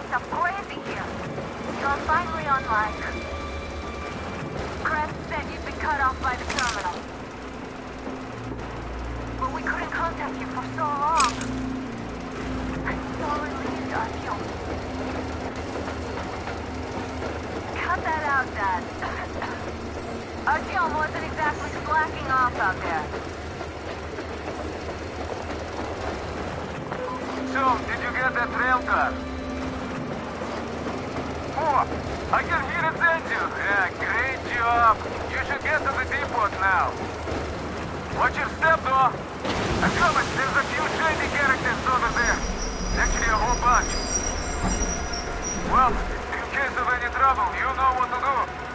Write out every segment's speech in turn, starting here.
stuff crazy here. You're finally online. Crest said you've been cut off by the terminal. But we couldn't contact you for so long. I'm so relieved, Artyom. Cut that out, Dad. Artyom wasn't exactly slacking off out there. So, did you get that rail car? Oh, I can hear its engine. Yeah, great job. You should get to the depot now. Watch your step, though. I promise there's a few shady characters over there. Actually, a whole bunch. Well, in case of any trouble, you know what to do.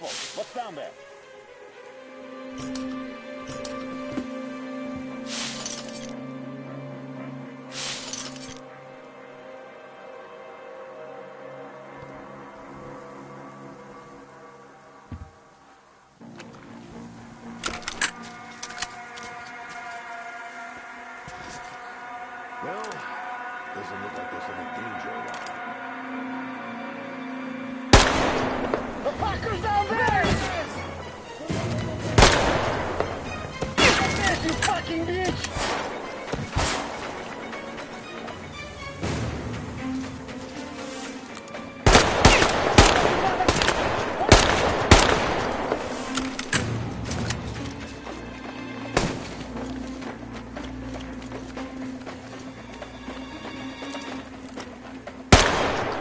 Careful! What's down there? Well, doesn't look like there's any danger around. The fucker's down there! There, you fucking bitch!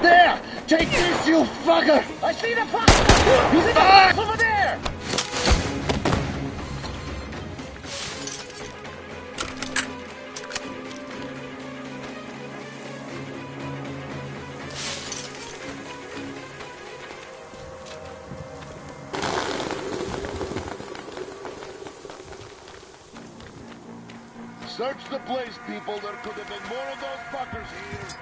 There! Take this, you fucker! I see the fucker! He's in the box over there! Search the place, people. There could have been more of those fuckers here.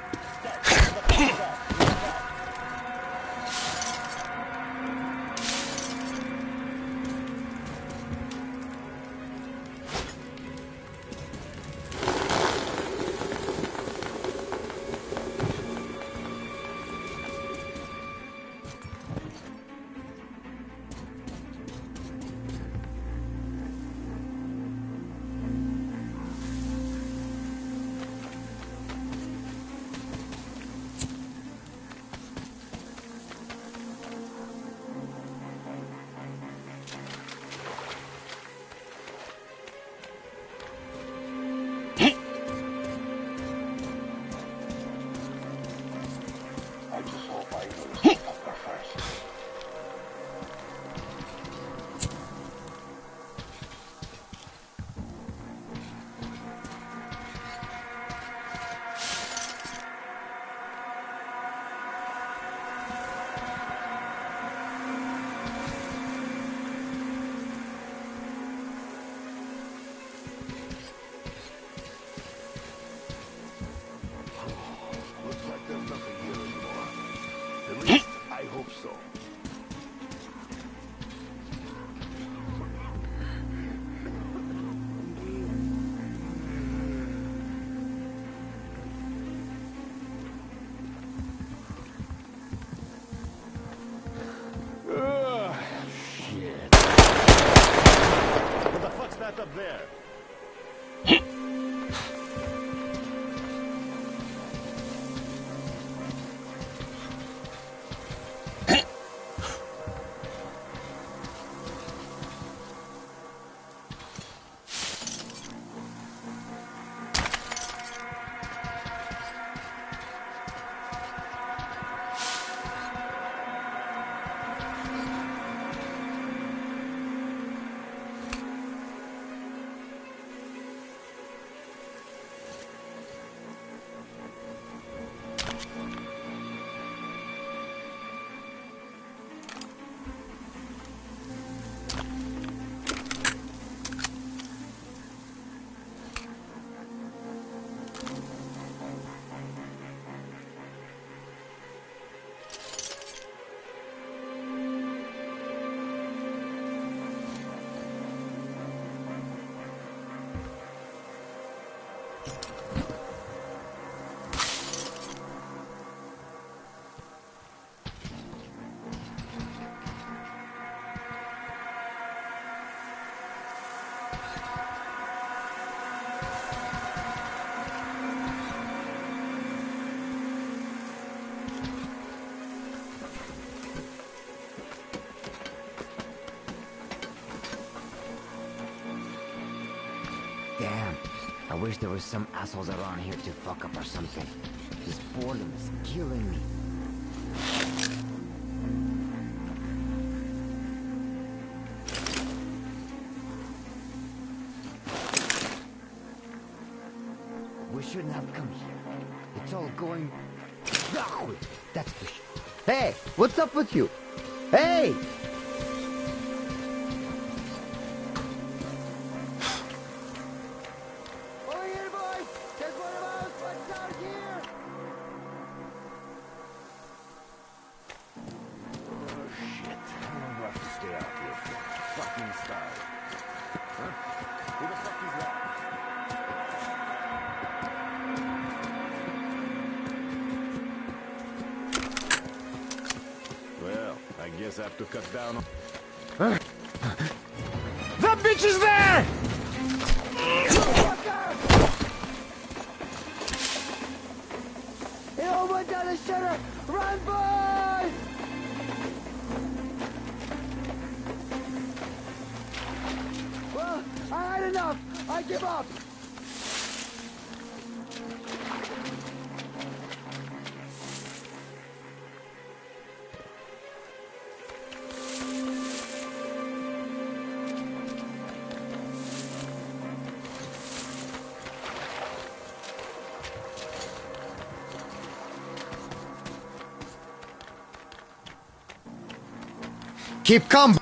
I just hope I lose the fucker first. Looks like there's nothing here anymore. At least, I hope so. Shit. What the fuck's that up there? Damn. I wish there was some assholes around here to fuck up or something. This boredom is killing me. We shouldn't have come here. It's all going... That's for sure. Hey, what's up with you? Hey! Guess I have to cut down on... That bitch is there! He went down the shutter! Run, boys! Well, I had enough! I give up! Keep calm.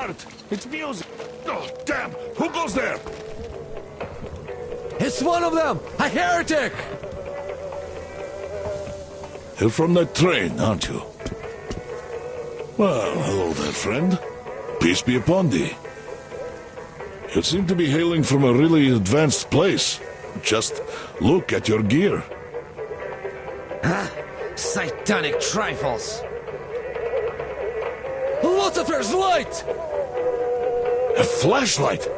start. It's music. Oh, damn. Who goes there? It's one of them! A heretic! You're from that train, aren't you? Well, hello there, friend. Peace be upon thee. You seem to be hailing from a really advanced place. Just look at your gear. Huh? Satanic trifles! Lucifer's light! A flashlight?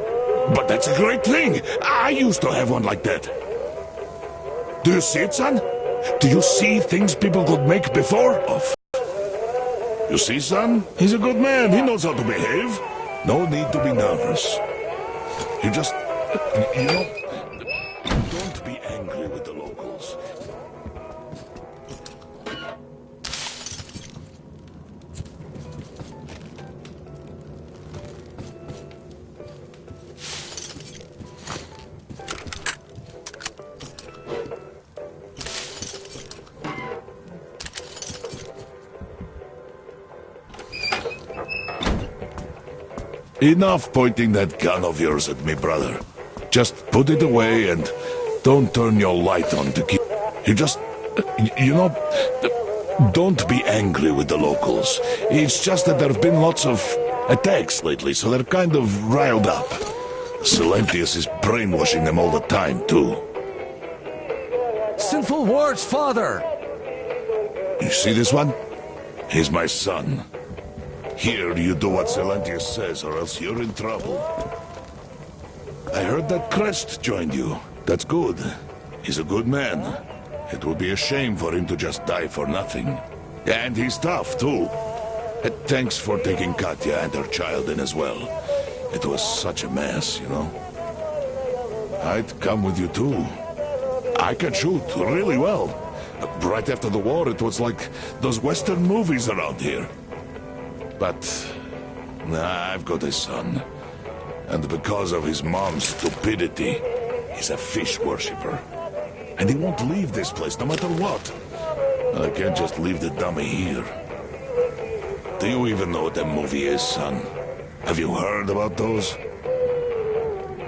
But that's a great thing. I used to have one like that. Do you see it, son? Do you see things people could make before? Oh, you see, son? He's a good man. He knows how to behave. No need to be nervous. You just... you know... don't be angry with the locals. Enough pointing that gun of yours at me, brother. Just put it away and don't turn your light on to keep... You just... you know... don't be angry with the locals. It's just that there have been lots of attacks lately, so they're kind of riled up. Silentius is brainwashing them all the time, too. Sinful words, father! You see this one? He's my son. Here, you do what Silentius says, or else you're in trouble. I heard that Crest joined you. That's good. He's a good man. It would be a shame for him to just die for nothing. And he's tough, too. Thanks for taking Katya and her child in as well. It was such a mess, you know. I'd come with you, too. I can shoot really well. Right after the war, it was like those Western movies around here. But I've got a son. And because of his mom's stupidity, he's a fish worshipper. And he won't leave this place no matter what. I can't just leave the dummy here. Do you even know what that movie is, son? Have you heard about those?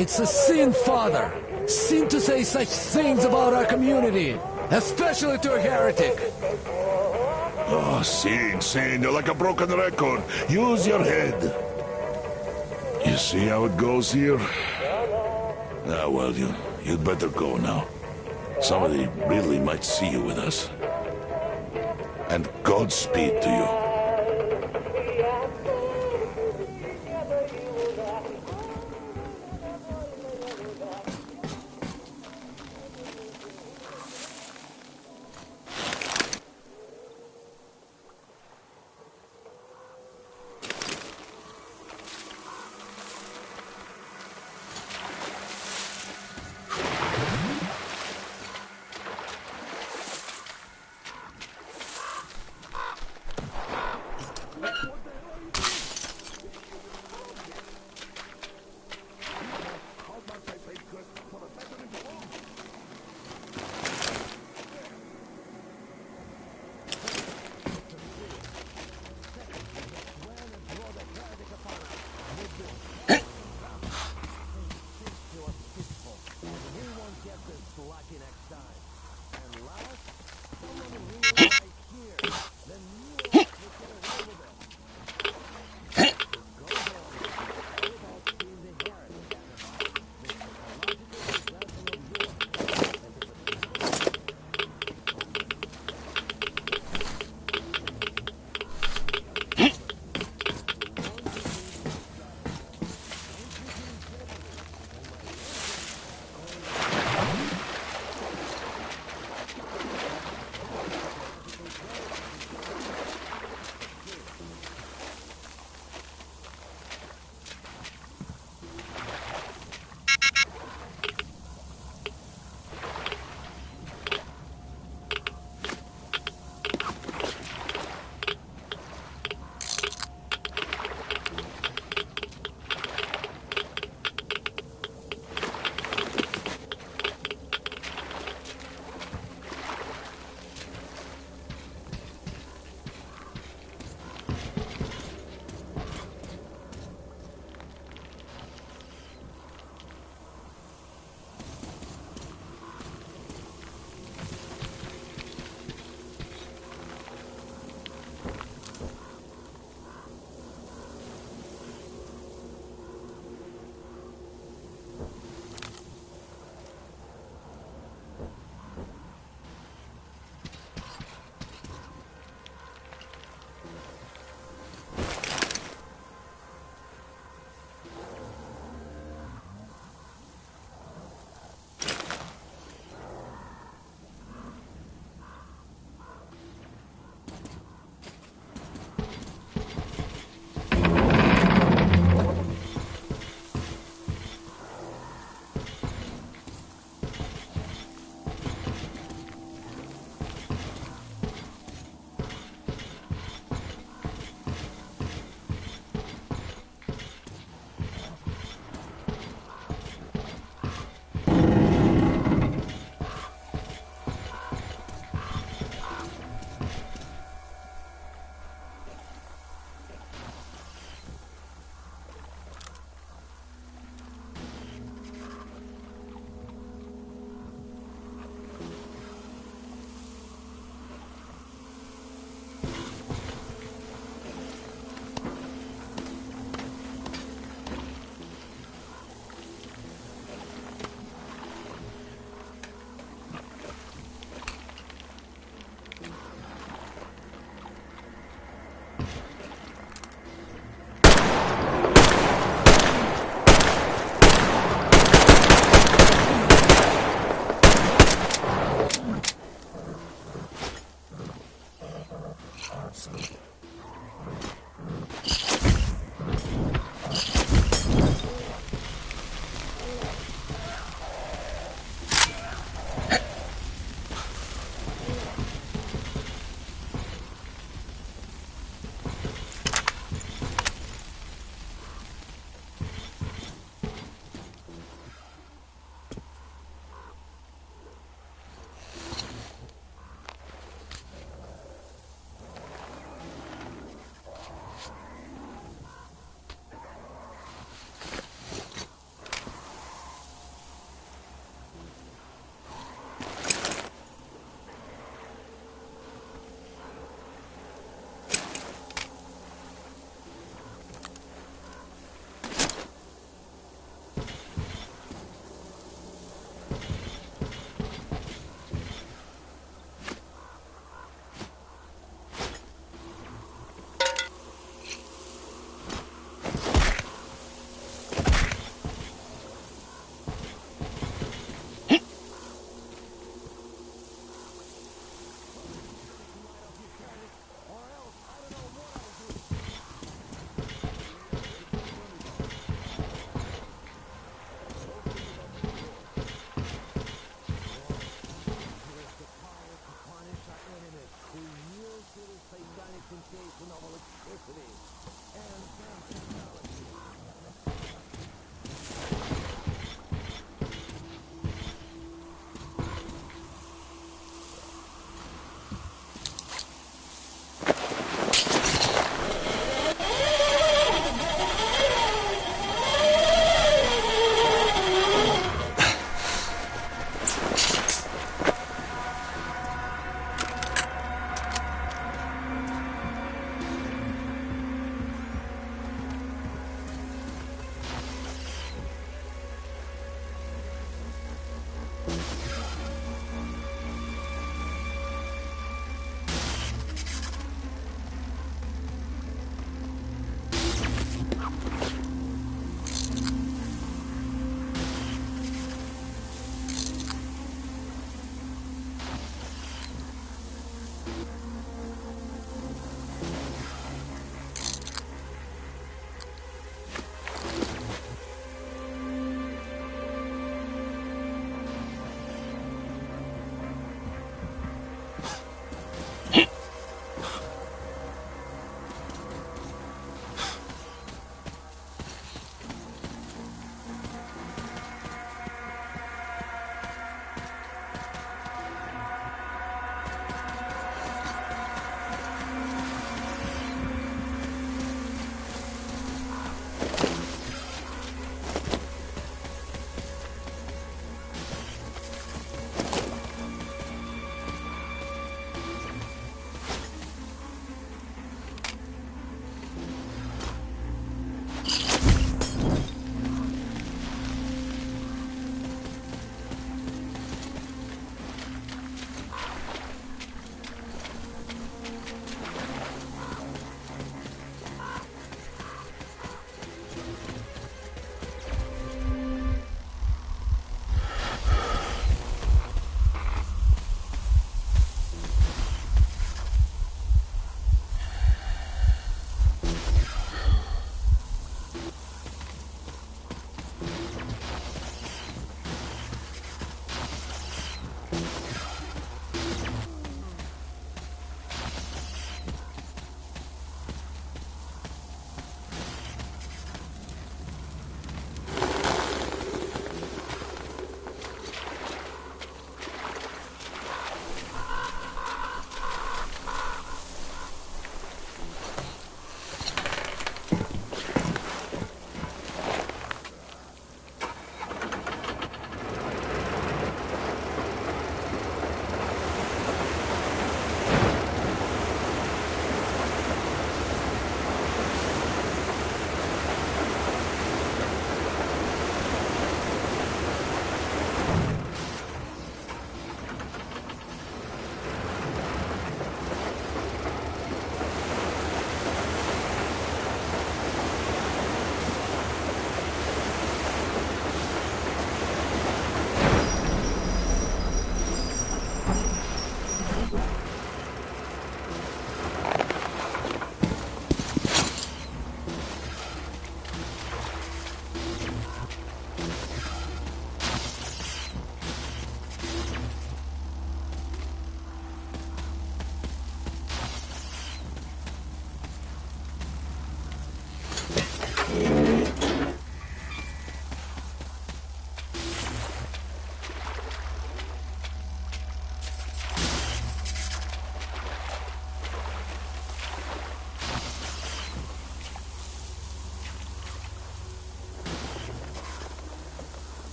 It's a sin, father! Sin to say such things about our community! Especially to a heretic! Oh, sin, you're like a broken record. Use your head. You see how it goes here? Ah, well, you'd better go now. Somebody really might see you with us. And Godspeed to you.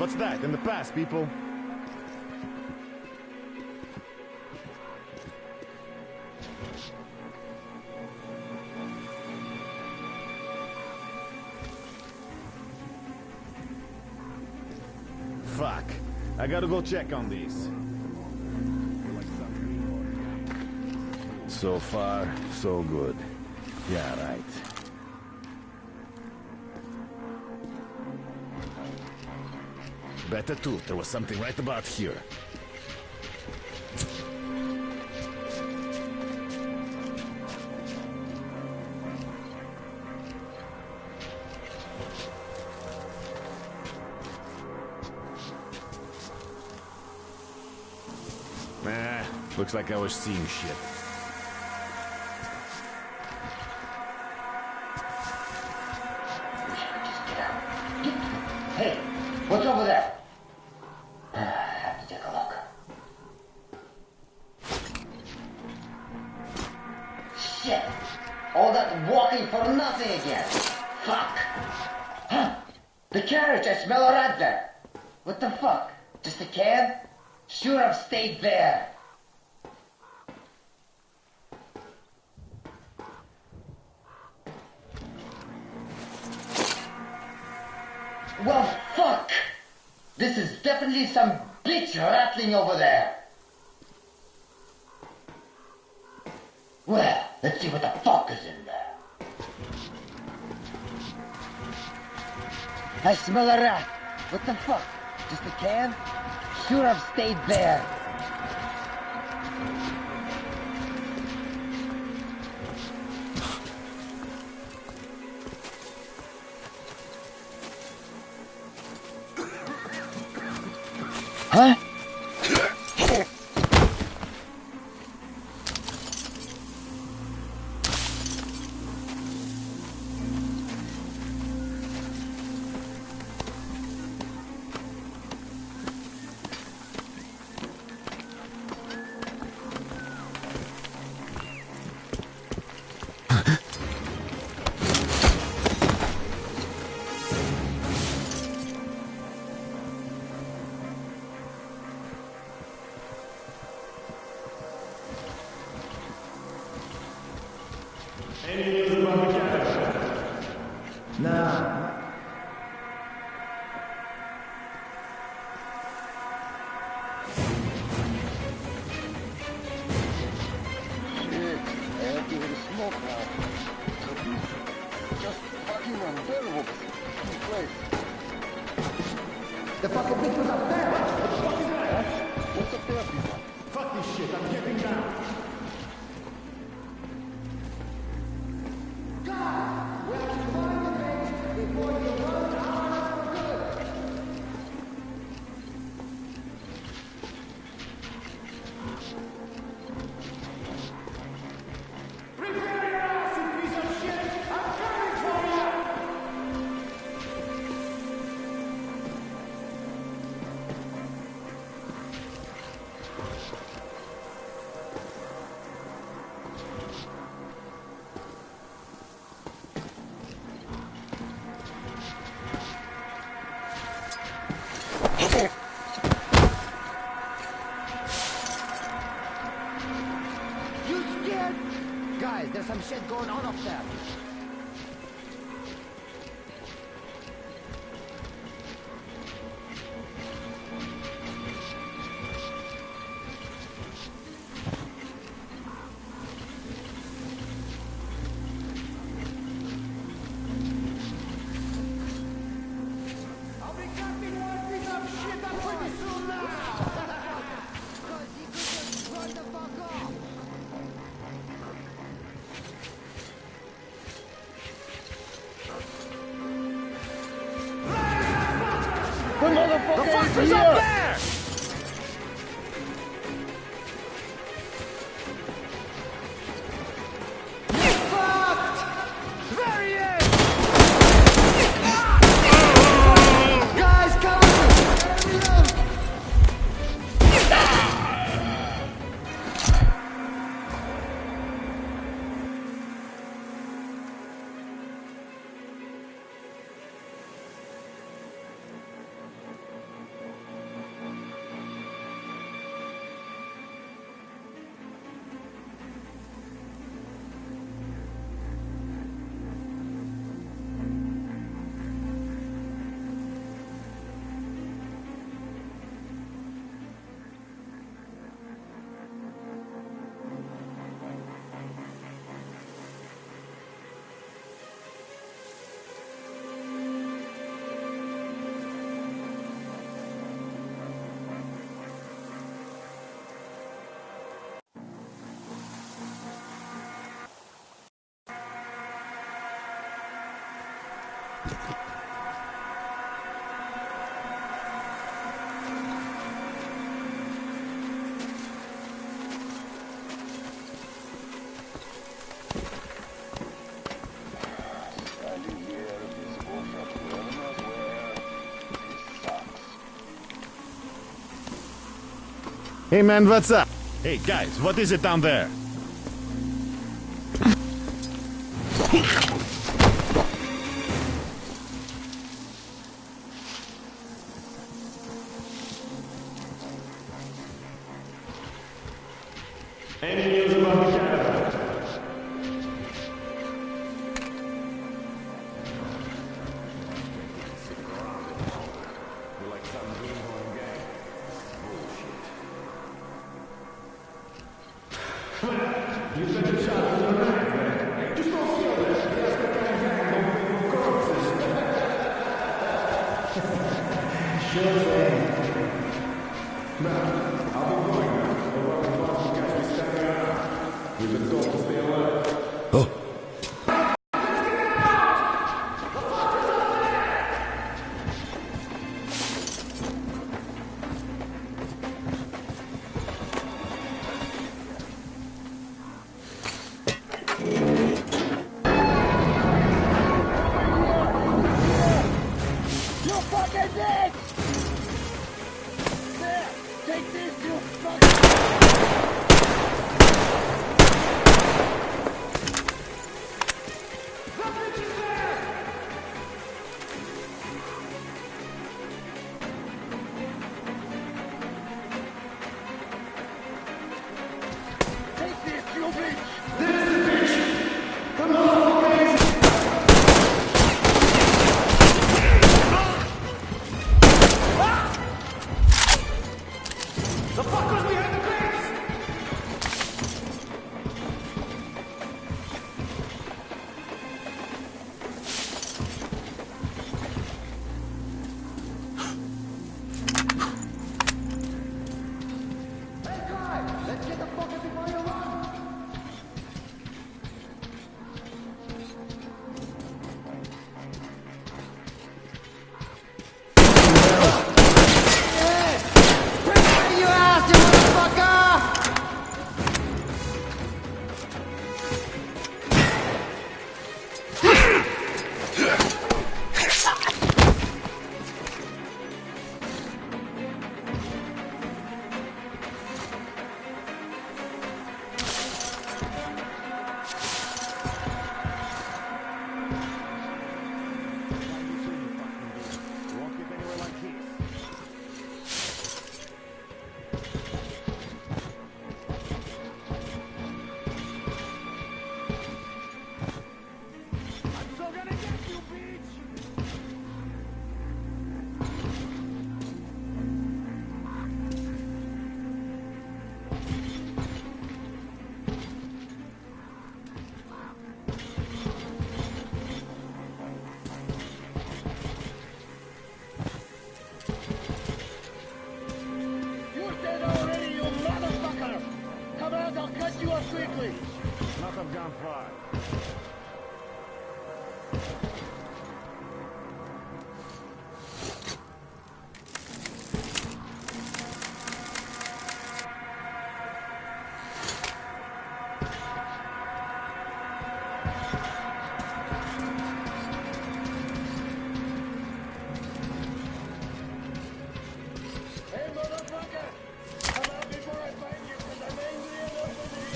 What's that? In the past, people? Fuck. I gotta go check on these. So far, so good. Yeah, right. Better too. There was something right about here. Nah, looks like I was seeing shit. Hey, what's over there? I have to take a look. Shit! All that walking for nothing again. Fuck! Huh? The carriage, I smell a rat there. What the fuck? Just a can? Should have stayed there. Well, fuck! This is definitely some bitch rattling over there. Well, let's see what the fuck is in there. I smell a rat. What the fuck? Just a can? Should have stayed there. Huh? The fucking bitch was up there! What the fuck is that? What's up there, people? Fuck this shit, I'm getting down! God! We have to find the bitch before you run out for good! Prepare your ass, you piece of shit! I'm coming for you! You scared? Guys, there's some shit going on up there. I'll be catching one piece of shit up pretty soon now! Cause he could just run the fuck off! The motherfucker is up there! Fucked! There he is! Guys, cover me! Reload! Hey man, what's up? Hey guys, what is it down there? Any news about the caravan? We're like some greenhorn gang. Bullshit. You better shot in the back, man. Just don't feel that. That's the kind of gang moving corpses. Sure thing. Now, I'll be going now. The welcome boss will catch me standing around. We've been told to stay alive. Oh, You fucking bitch! There! Take this, you fucking... Take this, you bitch! Let's get the fucker before you run! You ass, you motherfucker! Won't get anywhere like this. I'm so gonna get you, bitch! You dead already, you motherfucker! Come out, I'll cut you up quickly! Not have gone far. Hey, motherfucker! Come out before I find you, because I'm angry enough with you!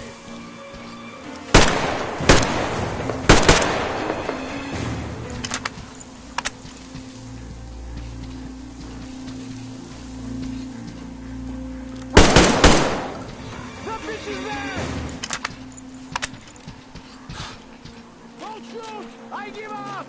The bitch is there! Don't shoot! I give up!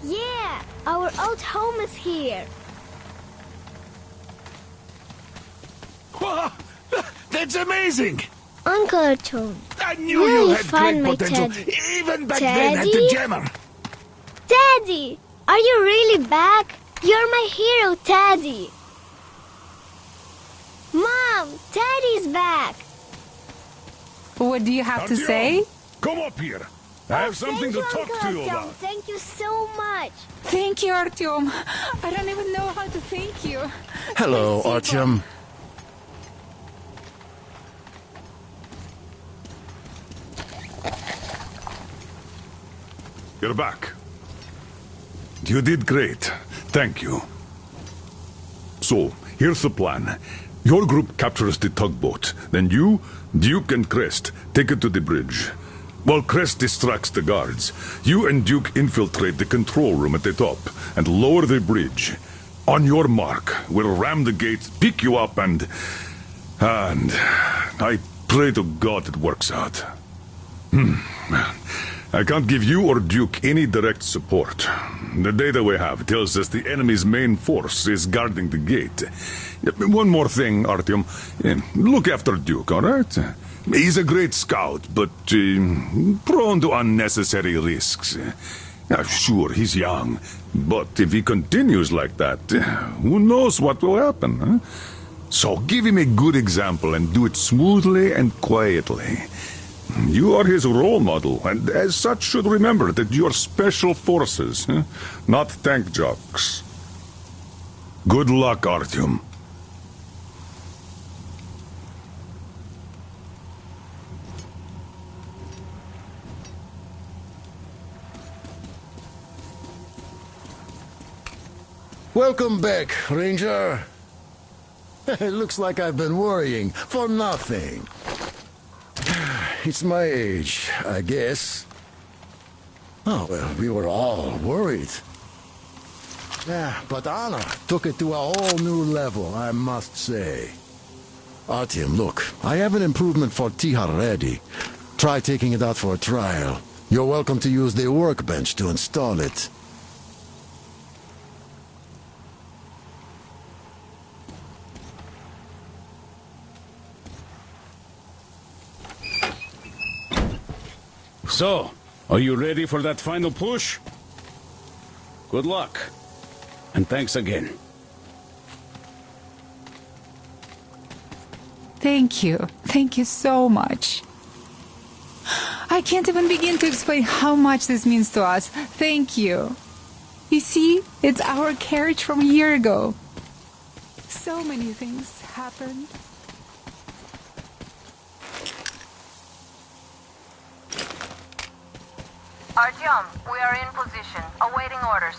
Yeah, our old home is here. Wow, that's amazing! Uncle Artyom, I knew where you you had find great my potential, Teddy? even back then at the Teddy? jammer. Teddy, are you really back? You're my hero, Teddy. Mom, Teddy's back. What do you have to Artyom, say? come up here. I have something to Thank you, talk Uncle to you Artyom. about. Thank you so much. Thank you, Artyom. I don't even know how to thank you. Hello, Спасибо. Artyom. You're back. You did great. Thank you. So, here's the plan. Your group captures the tugboat. Then you, Duke, and Crest take it to the bridge. While Crest distracts the guards, you and Duke infiltrate the control room at the top and lower the bridge. On your mark, we'll ram the gates, pick you up, and I pray to God it works out. I can't give you or Duke any direct support. The data we have tells us the enemy's main force is guarding the gate. One more thing, Artyom. Look after Duke, all right? He's a great scout, but prone to unnecessary risks. Sure, he's young, but if he continues like that, who knows what will happen, huh? So give him a good example and do it smoothly and quietly. You are his role model, and as such should remember that you're special forces, not tank jocks. Good luck, Artyom. Welcome back, Ranger. It looks like I've been worrying for nothing. It's my age, I guess. Oh, well, we were all worried. Yeah, but Anna took it to a whole new level, I must say. Artyom, look, I have an improvement for Tihar ready. Try taking it out for a trial. You're welcome to use the workbench to install it. So, are you ready for that final push? Good luck. And thanks again. Thank you. Thank you so much. I can't even begin to explain how much this means to us. Thank you. You see, it's our carriage from a year ago. So many things happened. Artyom, we are in position, awaiting orders.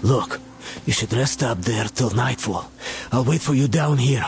Look, you should rest up there till nightfall. I'll wait for you down here.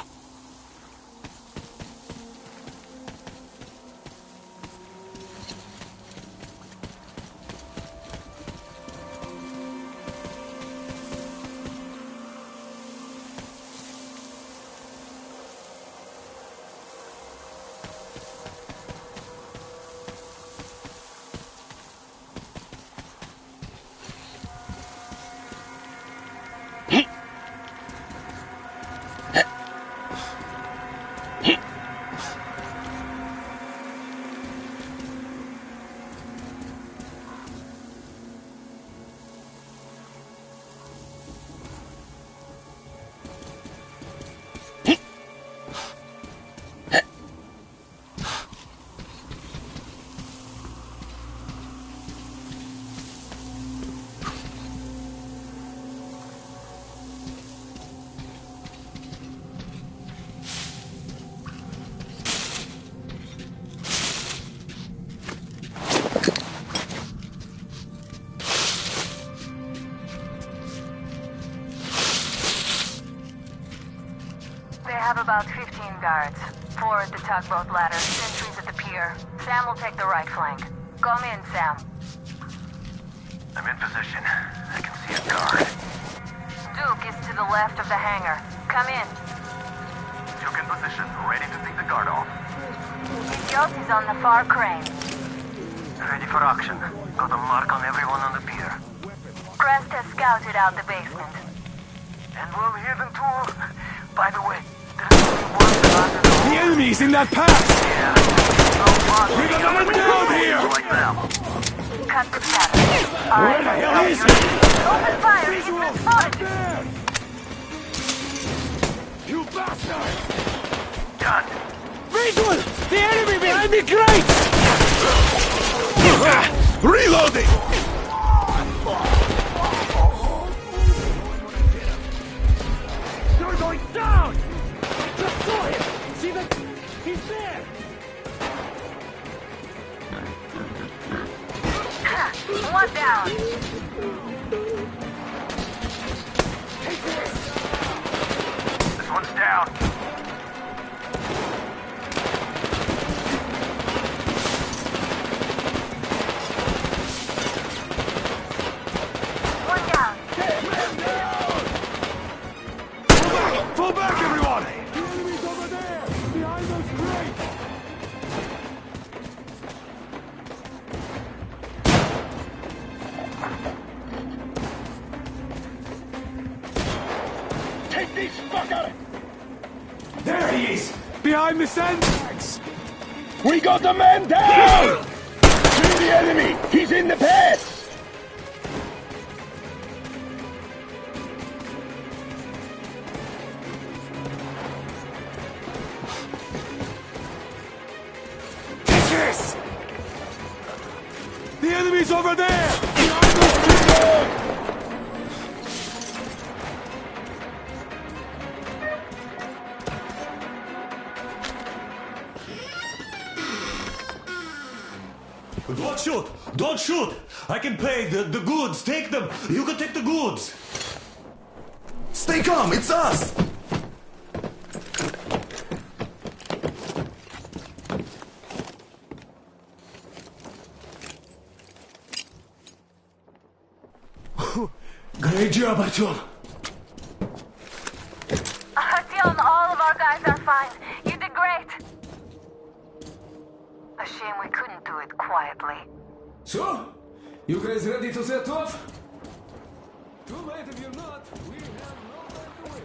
They have about 15 guards. 4 at the tugboat ladder, sentries at the pier. Sam will take the right flank. Come in, Sam. I'm in position. I can see a guard. Duke is to the left of the hangar. Come in. Duke in position, ready to take the guard off. Idiot is on the far crane. Ready for action. Got a mark on everyone on the pier. Crest has scouted out the basement. And we'll hear them too. By the way, there's only one under the The enemy's in that pass! Yeah. We got them down here! Like them. Cut the chatter. Alright, Where the hell is he? open fire! He's been spotted! You bastard! Gun. Visual! The enemy behind the crate! Reloading! You're going down! Just saw him! See that? He's there! One down. This one's down. One down. Fall back, everyone! The enemy's over there! Behind those crates! Take this fucker! There he is! Behind the sandbags! We got the man down! See the enemy! He's in the pass! Take this! The enemy's over there! Behind those crates! Don't shoot! Don't shoot! I can pay the goods. Take them. You can take the goods. Stay calm. It's us. Great job, Artyom. Artyom, all of our guys are fine. You did great. A shame we couldn't do it quietly. So? You guys ready to set off? Too late if you're not. We have no time to wait.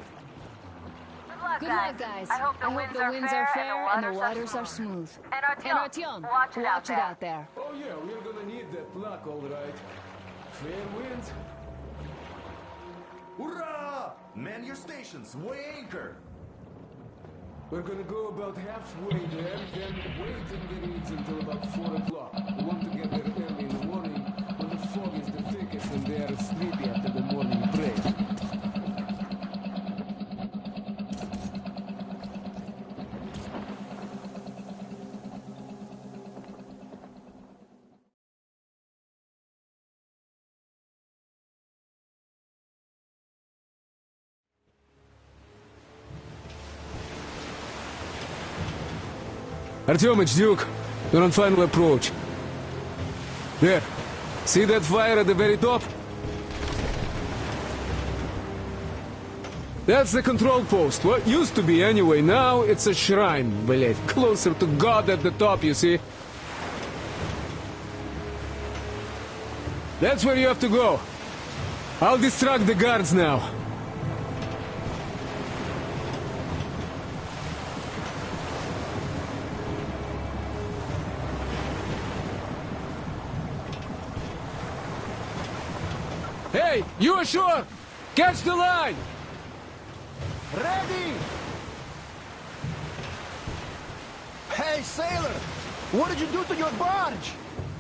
Good luck, guys. I hope the winds are fair and the waters are smooth. And Artyom, watch it out there. Oh yeah, we're gonna need that luck, all right. Fair winds. Hurrah! Man your stations. Weigh anchor. We're gonna go about halfway there, then wait in the reeds until about 4 o'clock. We want to get there early in the morning when the fog is the thickest and they are sleepy after the morning break. Artyomich, Duke, you're on final approach. There. See that fire at the very top? That's the control post. What used to be anyway. Now it's a shrine, блять. Closer to God at the top, you see? That's where you have to go. I'll distract the guards now. Hey, you ashore! Catch the line! Ready! Hey, sailor! What did you do to your barge?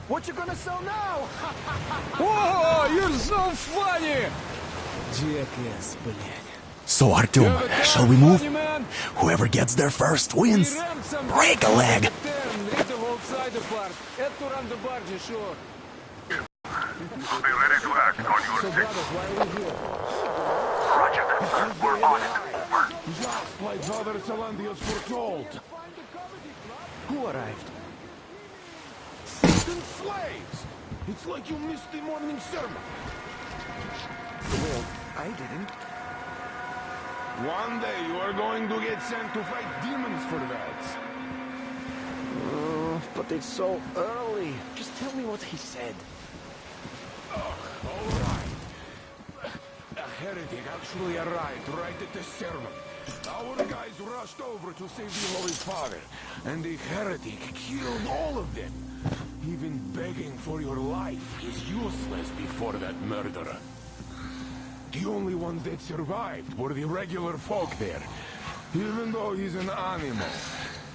What you gonna sell now? Whoa, you're so funny! Jackass, блядь. So, Artyom, shall we move? Whoever gets there first wins. Break a leg! Be ready to act on your signal. Roger that. We're on it. Over. Just like Father Salandius foretold. Who arrived? Satan slaves! It's like you missed the morning sermon. Well, I didn't. One day you are going to get sent to fight demons for that. But it's so early. Just tell me what he said. All right. A heretic actually arrived right at the sermon. Our guys rushed over to save the Holy Father, and the heretic killed all of them. Even begging for your life is useless before that murderer. The only ones that survived were the regular folk there. Even though he's an animal,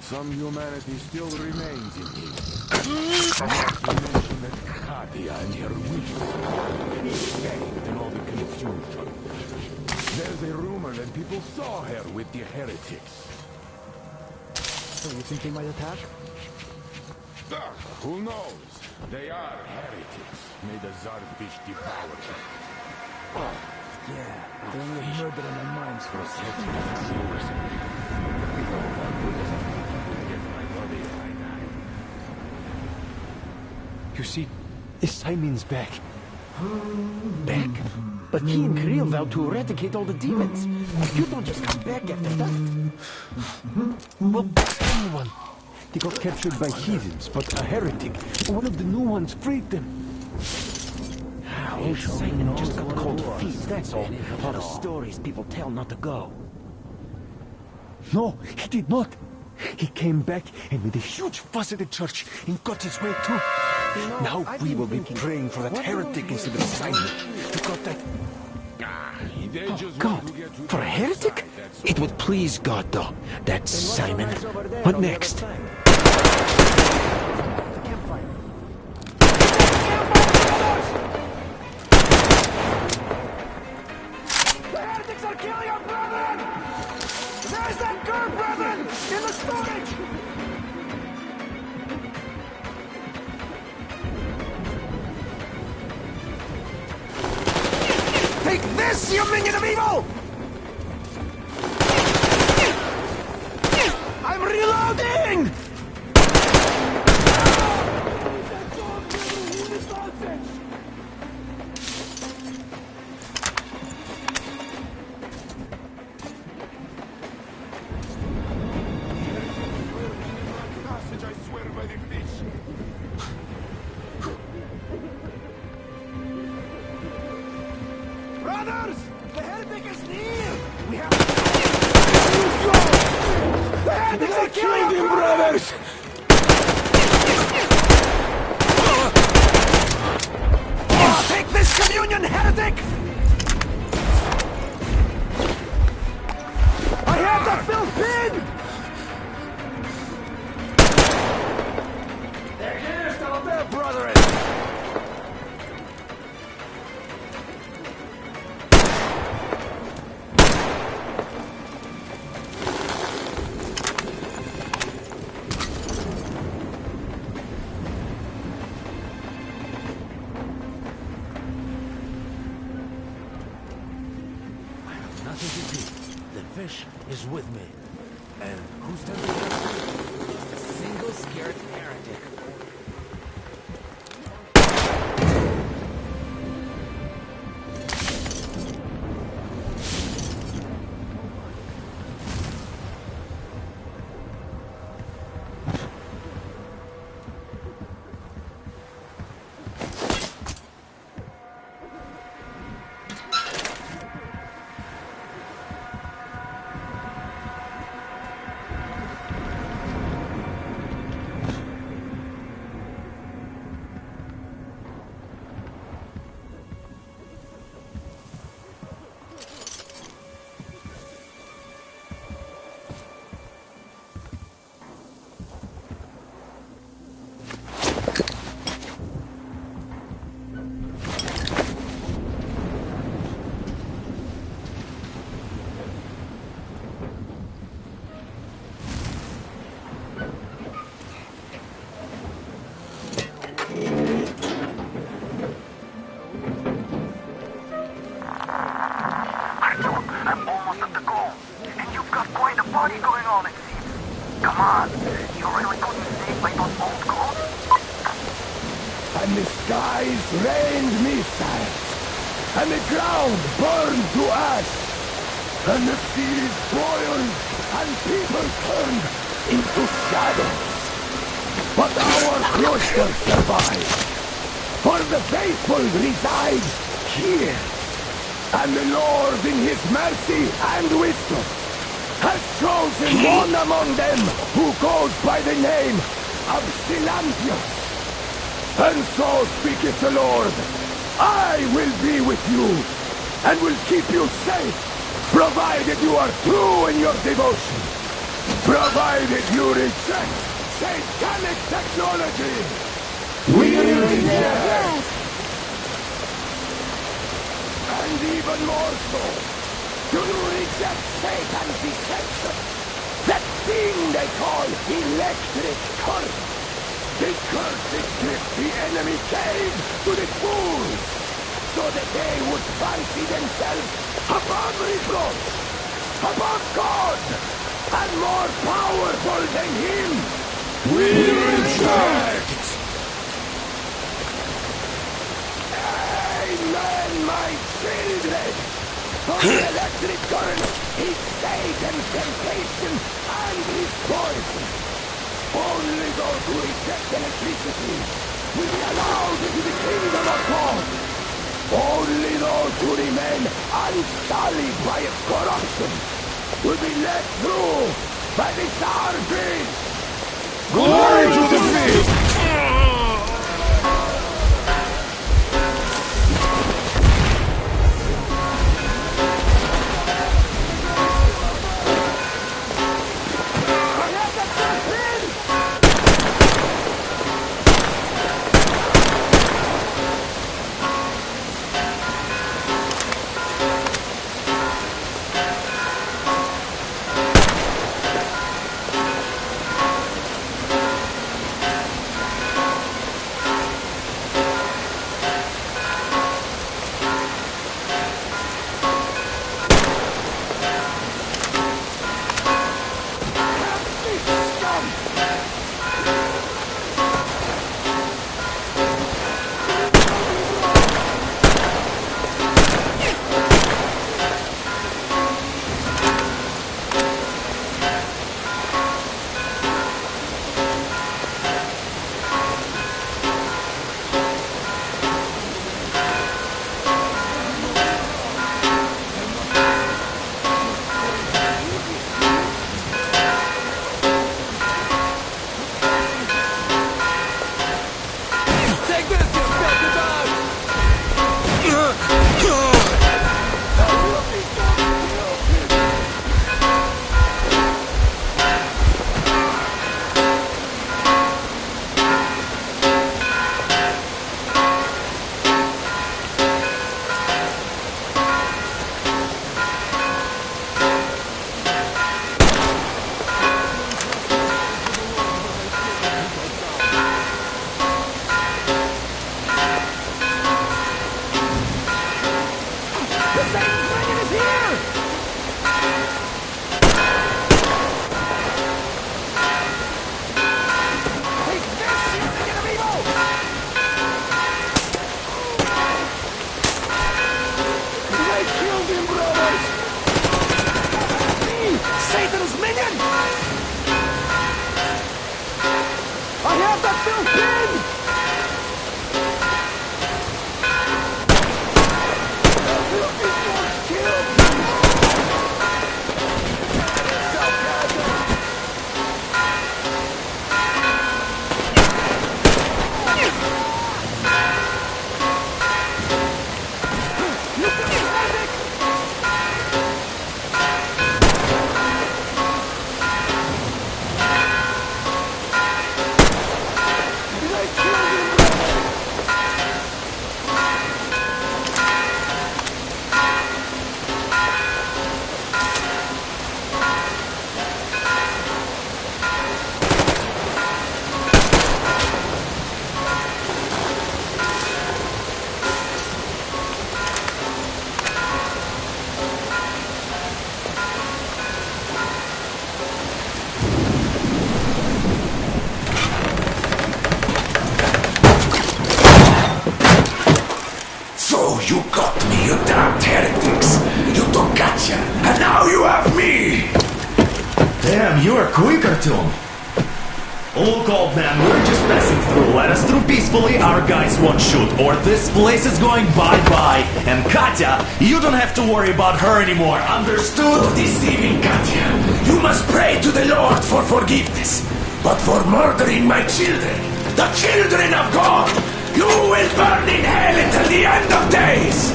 some humanity still remains in him. Not to mention that Katia and her witches escaped in all the confusion. There's a rumor that people saw her with the heretics. So you think they might attack? Who knows? They are heretics. May the Tsarfish devour them. Yeah, they're only murdering their minds for us. You see, Simon's back. Back? But he and Kirill vowed to eradicate all the demons. You don't just come back after that. Well, anyone. They got captured by heathens, but a heretic, one of the new ones, freed them. Old Simon just got cold feet, that's all. All the stories people tell not to go. No, he did not. He came back and made a huge fuss at the church and got his way too. Now we will be praying for that heretic instead of Simon. You got that? Oh, God, for a heretic? It would please God, though. That's Simon. What next? The heretics are killing our brethren! There's that girl, brethren! In the storage! Take this, you minion of evil! I'm reloading! I swear by the fish. Brothers! The heretic is near! We have... The heretics are killing him, brothers! Take this, communion heretic! I have the filth pin! They're here, still there, brethren! Nothing to do. The fish is with me. And who's tempting us? Single scared heretic. And the skies rained missiles, and the ground burned to ash, and the seas boiled, and people turned into shadows. But our cloister survived, for the faithful reside here, and the Lord in his mercy and wisdom has chosen one among them who goes by the name of Silantius. And so speaketh the Lord, I will be with you, and will keep you safe, provided you are true in your devotion, provided you reject satanic technology. We reject! And even more so, do you reject Satan's deception? That thing they call electric current. The cursed gift the enemy gave to the fools, so that they would fancy themselves above reproach, above God, and more powerful than Him. We reject! Amen, my children! For the electric current is Satan's temptation and his poison. Only those who reject electricity will be allowed into the kingdom of God. Only those who remain unsullied by its corruption will be let through by the Tsar beast. Glory to the beast! You damned heretics! You took Katya, and now you have me! Damn, you are quick, Artyom. Look, old man, we're just passing through. Let us through peacefully, our guys won't shoot, or this place is going bye-bye. And Katya, you don't have to worry about her anymore, understood? For deceiving Katya, you must pray to the Lord for forgiveness. But for murdering my children, the children of God, you will burn in hell until the end of days!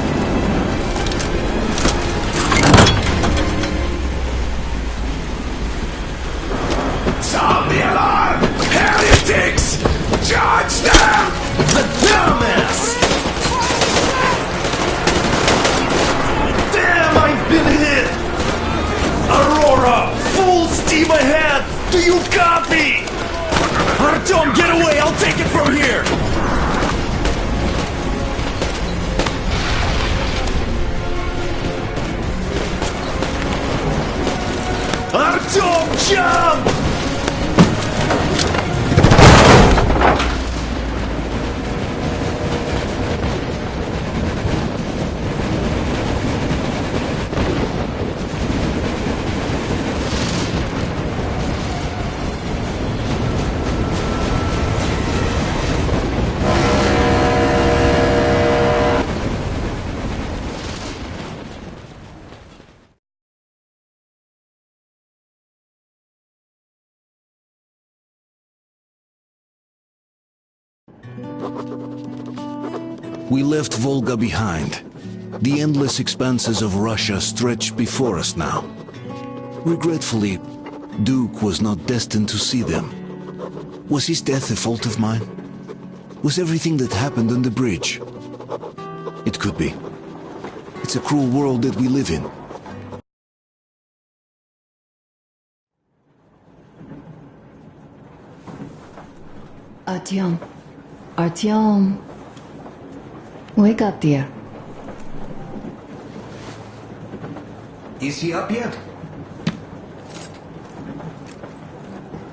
Sound the alarm! Heretics! Judge them! The dumbass! Damn, I've been hit! Aurora, full steam ahead! Do you copy? Artyom, get away! I'll take it from here! Artyom, jump! We left Volga behind. The endless expanses of Russia stretched before us now. Regretfully, Duke was not destined to see them. Was his death a fault of mine? Was everything that happened on the bridge? It could be. It's a cruel world that we live in. Artyom. Artyom. Wake up, dear. Is he up yet?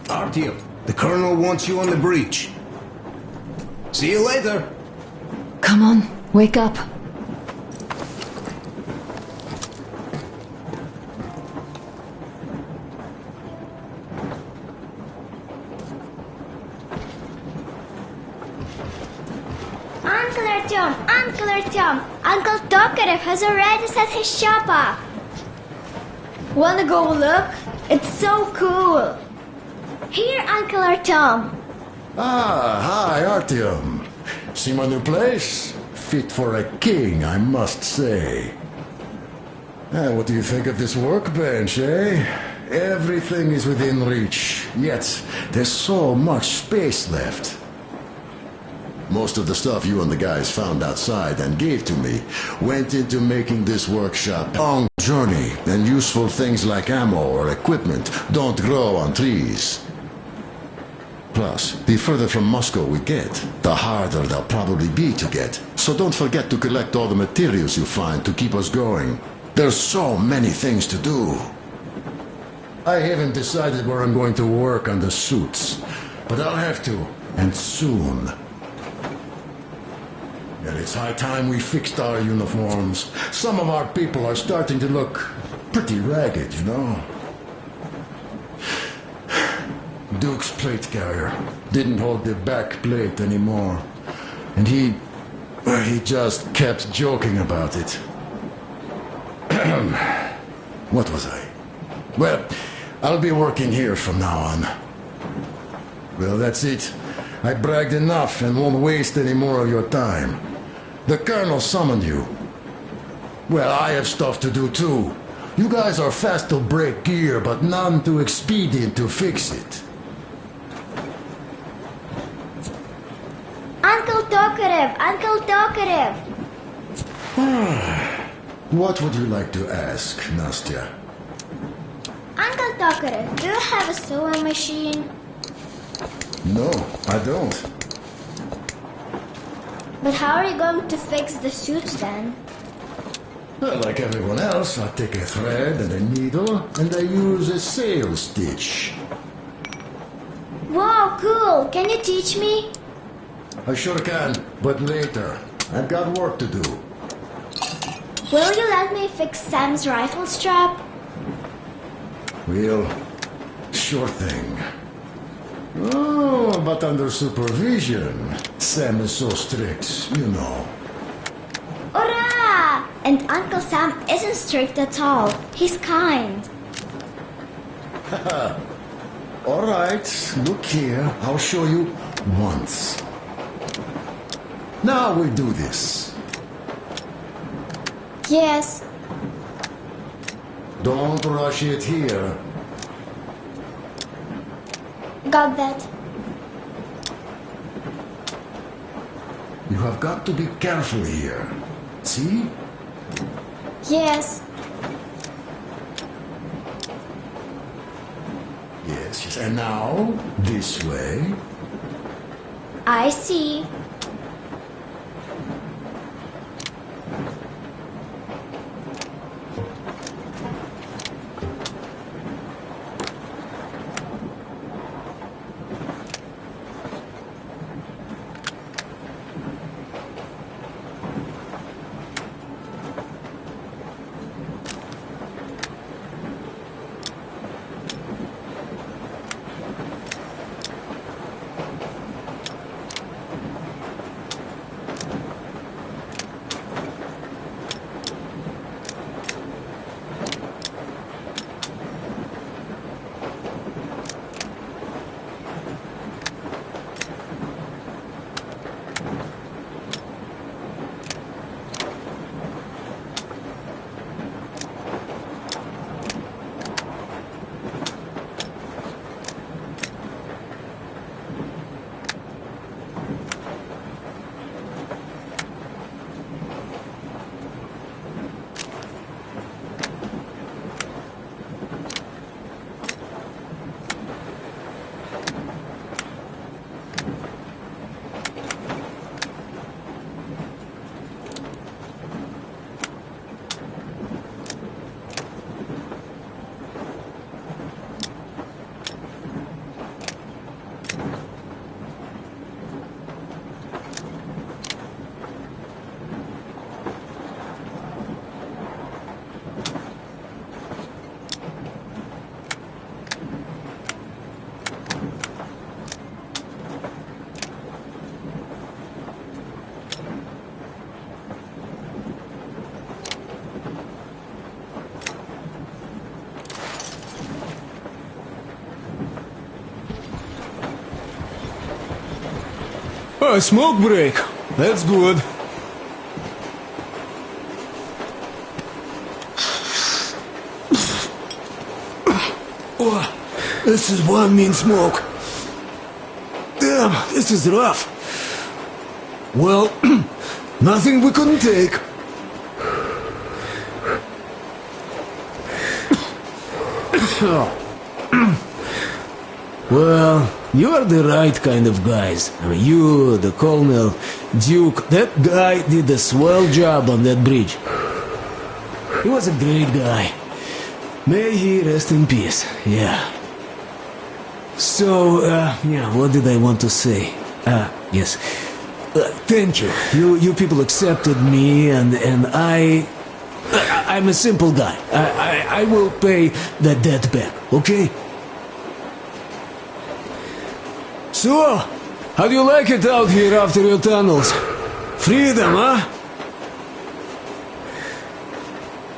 Artyom, the Colonel wants you on the breach. See you later. Come on, wake up. Uncle Artyom, Uncle Tokarev has already set his shop up. Wanna go look? It's so cool. Here, Uncle Artyom. Ah, hi, Artyom. See my new place? Fit for a king, I must say. What do you think of this workbench, eh? Everything is within reach, yet there's so much space left. Most of the stuff you and the guys found outside and gave to me went into making this workshop a long journey, and useful things like ammo or equipment don't grow on trees. Plus, the further from Moscow we get, the harder they'll probably be to get. So don't forget to collect all the materials you find to keep us going. There's so many things to do. I haven't decided where I'm going to work on the suits, but I'll have to, and soon. And it's high time we fixed our uniforms. Some of our people are starting to look pretty ragged, you know? Duke's plate carrier didn't hold the back plate anymore. And he just kept joking about it. What was I? Well, I'll be working here from now on. Well, that's it. I bragged enough and won't waste any more of your time. The Colonel summoned you. Well, I have stuff to do too. You guys are fast to break gear, but none too expedient to fix it. Uncle Tokarev! Uncle Tokarev! What would you like to ask, Nastya? Uncle Tokarev, do you have a sewing machine? No, I don't. But how are you going to fix the suits then? Well, like everyone else, I take a thread and a needle, and I use a sail stitch. Wow, cool! Can you teach me? I sure can, but later. I've got work to do. Will you let me fix Sam's rifle strap? Well, sure thing. Oh, but under supervision. Sam is so strict, you know. Hurrah! And Uncle Sam isn't strict at all. He's kind. All right, look here. I'll show you once. Now we do this. Yes. Don't rush it here. Got that. You have got to be careful here. See? Yes. Yes. And now, this way. I see. Oh, smoke break. That's good. Oh, this is one mean smoke. Damn, this is rough. Well, nothing we couldn't take. Well, you are the right kind of guys. I mean, you, the Colonel, Duke, that guy did a swell job on that bridge. He was a great guy. May he rest in peace, yeah. So, yeah, what did I want to say? Yes. Thank you. You people accepted me, and I'm a simple guy. I will pay the debt back, okay? So, how do you like it out here after your tunnels? Freedom, huh?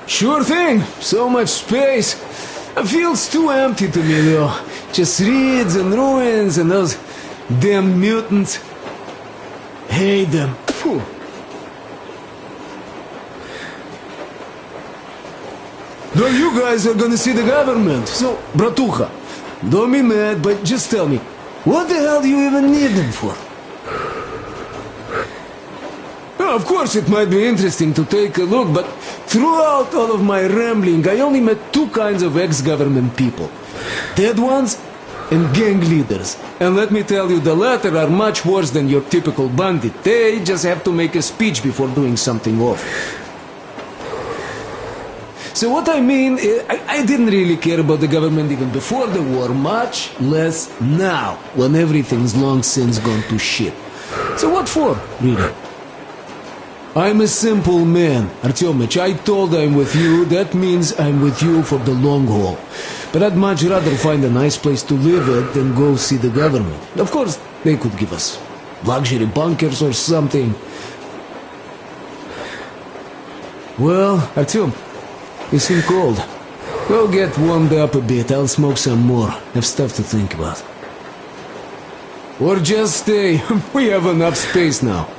Sure thing. So much space. It feels too empty to me, though. Just reeds and ruins and those damn mutants. Hate them. Phew. No, you guys are gonna see the government. So, bratucha, don't be mad, but just tell me, what the hell do you even need them for? Well, of course, it might be interesting to take a look, but throughout all of my rambling, I only met two kinds of ex-government people. Dead ones and gang leaders. And let me tell you, the latter are much worse than your typical bandit. They just have to make a speech before doing something awful. So what I mean, I didn't really care about the government even before the war, much less now, when everything's long since gone to shit. So what for, really? I'm a simple man, Artyomich. I told I'm with you. That means I'm with you for the long haul. But I'd much rather find a nice place to live at than go see the government. Of course, they could give us luxury bunkers or something. Well, Artyom, you seem cold. Go get warmed up a bit. I'll smoke some more. Have stuff to think about. Or just stay. We have enough space now.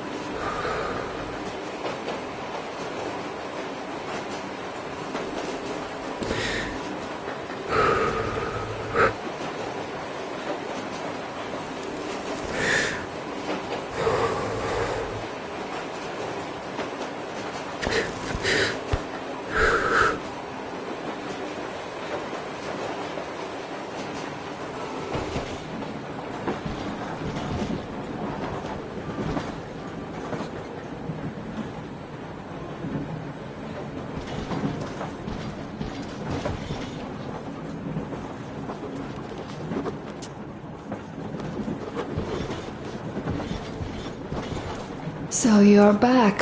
So you're back.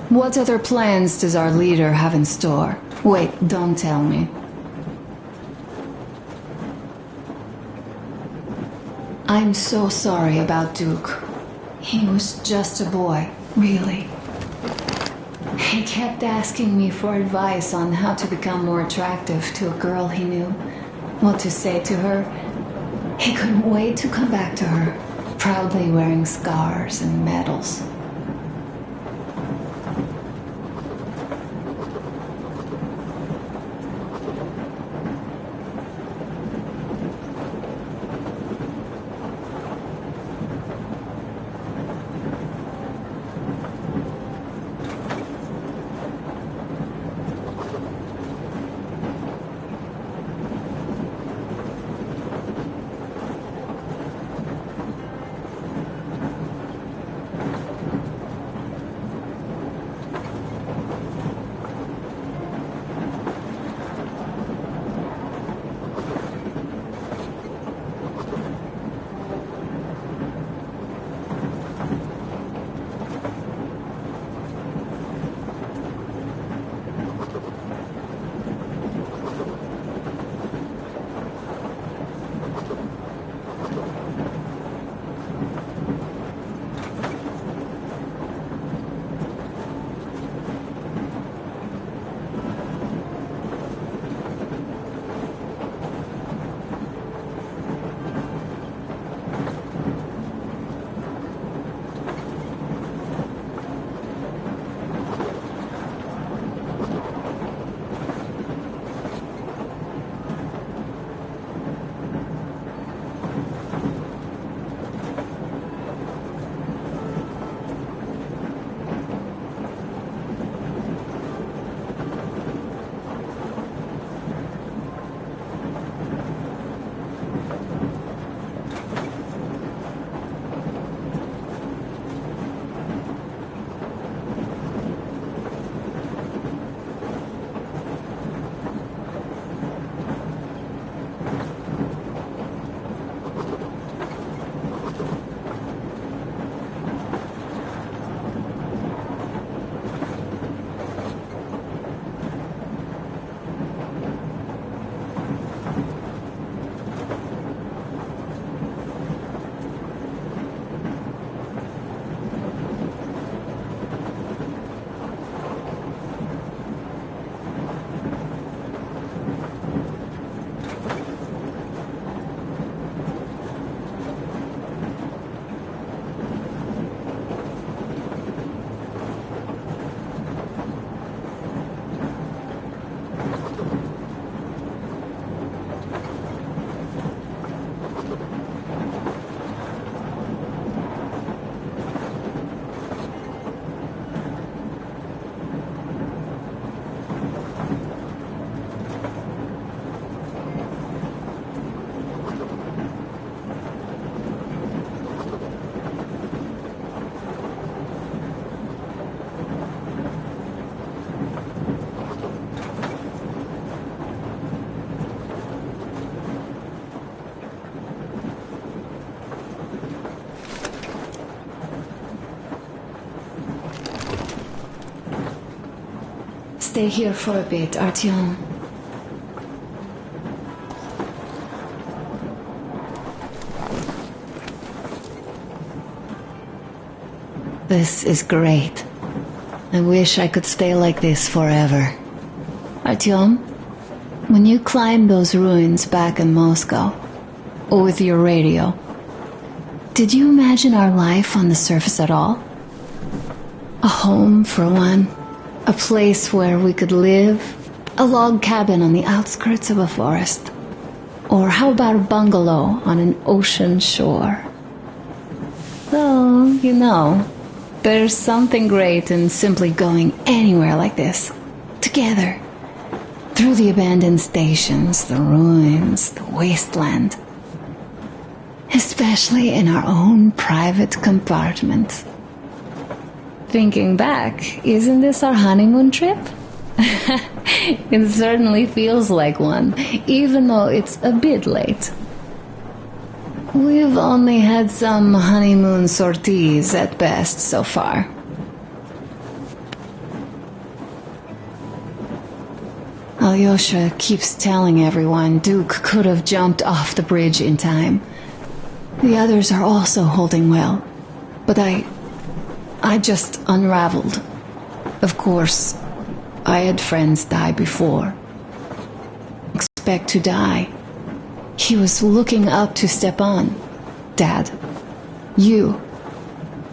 What other plans does our leader have in store? Wait, don't tell me. I'm so sorry about Duke. He was just a boy, really. He kept asking me for advice on how to become more attractive to a girl he knew, what to say to her. He couldn't wait to come back to her, proudly wearing scars and medals. stay here for a bit, Artyom. This is great. I wish I could stay like this forever. Artyom, when you climbed those ruins back in Moscow, with your radio, did you imagine our life on the surface at all? A home, for one. A place where we could live. A log cabin on the outskirts of a forest. Or how about a bungalow on an ocean shore? Well, you know, there's something great in simply going anywhere like this. Together. Through the abandoned stations, the ruins, the wasteland. Especially in our own private compartment. Thinking back, isn't this our honeymoon trip? It certainly feels like one, even though it's a bit late. We've only had some honeymoon sorties at best so far. Alyosha keeps telling everyone Duke could have jumped off the bridge in time. The others are also holding well, but I just unraveled. Of course, I had friends die before. Expect to die. He was looking up to Stepan. Dad. You.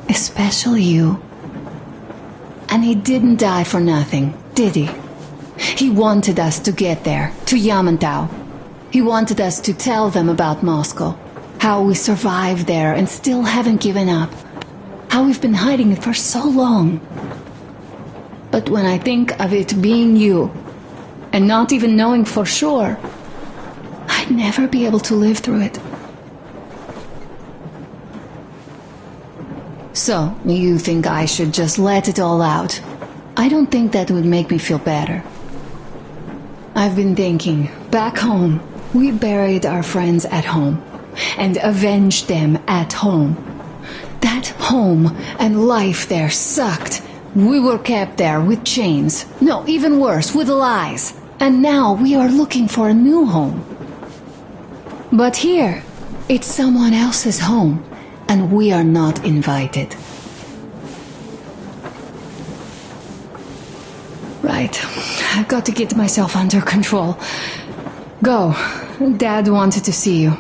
Especially you. And he didn't die for nothing, did he? He wanted us to get there, to Yamantau. He wanted us to tell them about Moscow. How we survived there and still haven't given up. How we've been hiding it for so long. But when I think of it being you, and not even knowing for sure, I'd never be able to live through it. So, you think I should just let it all out? I don't think that would make me feel better. I've been thinking, back home, we buried our friends at home, and avenged them at home. That home and life there sucked. We were kept there with chains. No, even worse, with lies. And now we are looking for a new home. But here, it's someone else's home, and we are not invited. Right, I've got to get myself under control. Go, Dad wanted to see you.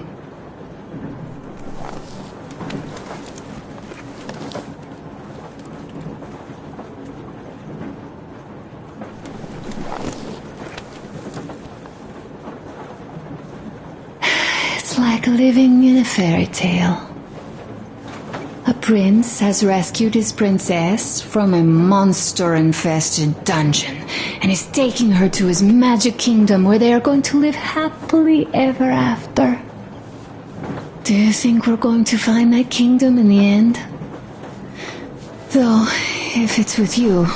It's like living in a fairy tale. A prince has rescued his princess from a monster-infested dungeon and is taking her to his magic kingdom where they are going to live happily ever after. Do you think we're going to find that kingdom in the end? Though, if it's with you,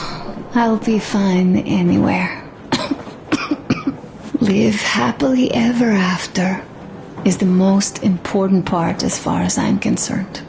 I'll be fine anywhere. Live happily ever after is the most important part as far as I'm concerned.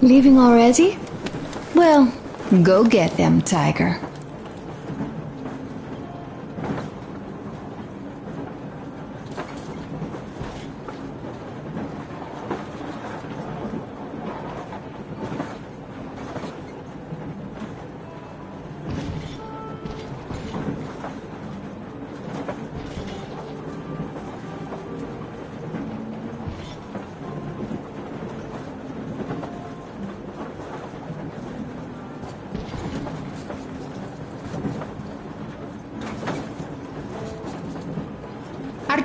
Leaving already? Well, go get them, Tiger.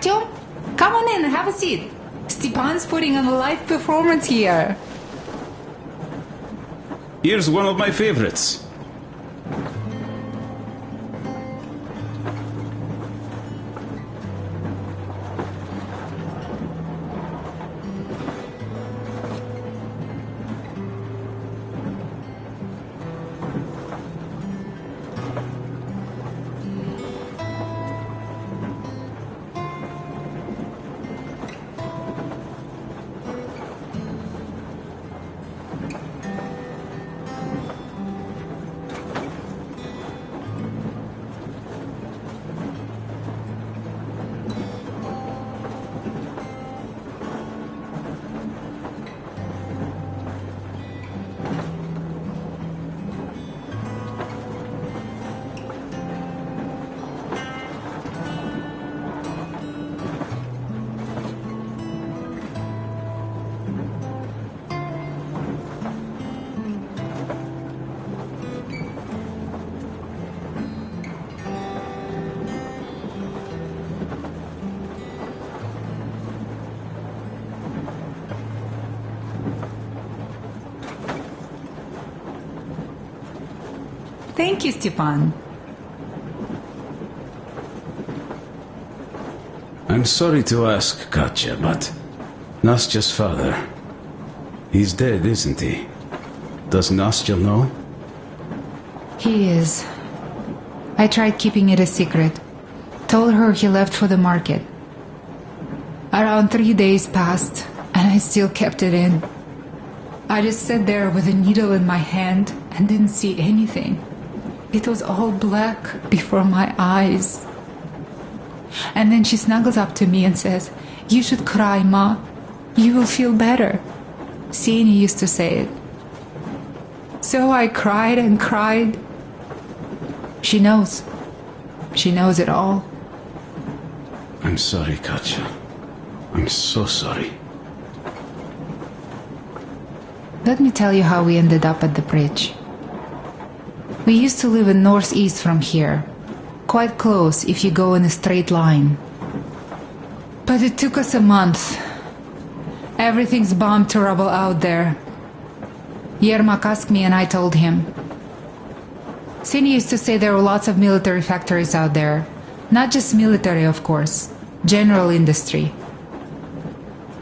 Artyom, come on in and have a seat. Stepan's putting on a live performance here. Here's one of my favorites. Thank you, Stepan. I'm sorry to ask, Katya, but Nastya's father, he's dead, isn't he? Does Nastya know? He is. I tried keeping it a secret. Told her he left for the market. Around 3 days passed, and I still kept it in. I just sat there with a needle in my hand and didn't see anything. It was all black before my eyes. And then she snuggles up to me and says, "You should cry, Ma. You will feel better." Seni used to say it. So I cried and cried. She knows. She knows it all. I'm sorry, Katya. I'm so sorry. Let me tell you how we ended up at the bridge. We used to live in northeast from here. Quite close if you go in a straight line. But it took us a month. Everything's bombed to rubble out there. Yermak asked me and I told him. Seni used to say there were lots of military factories out there. Not just military, of course. General industry.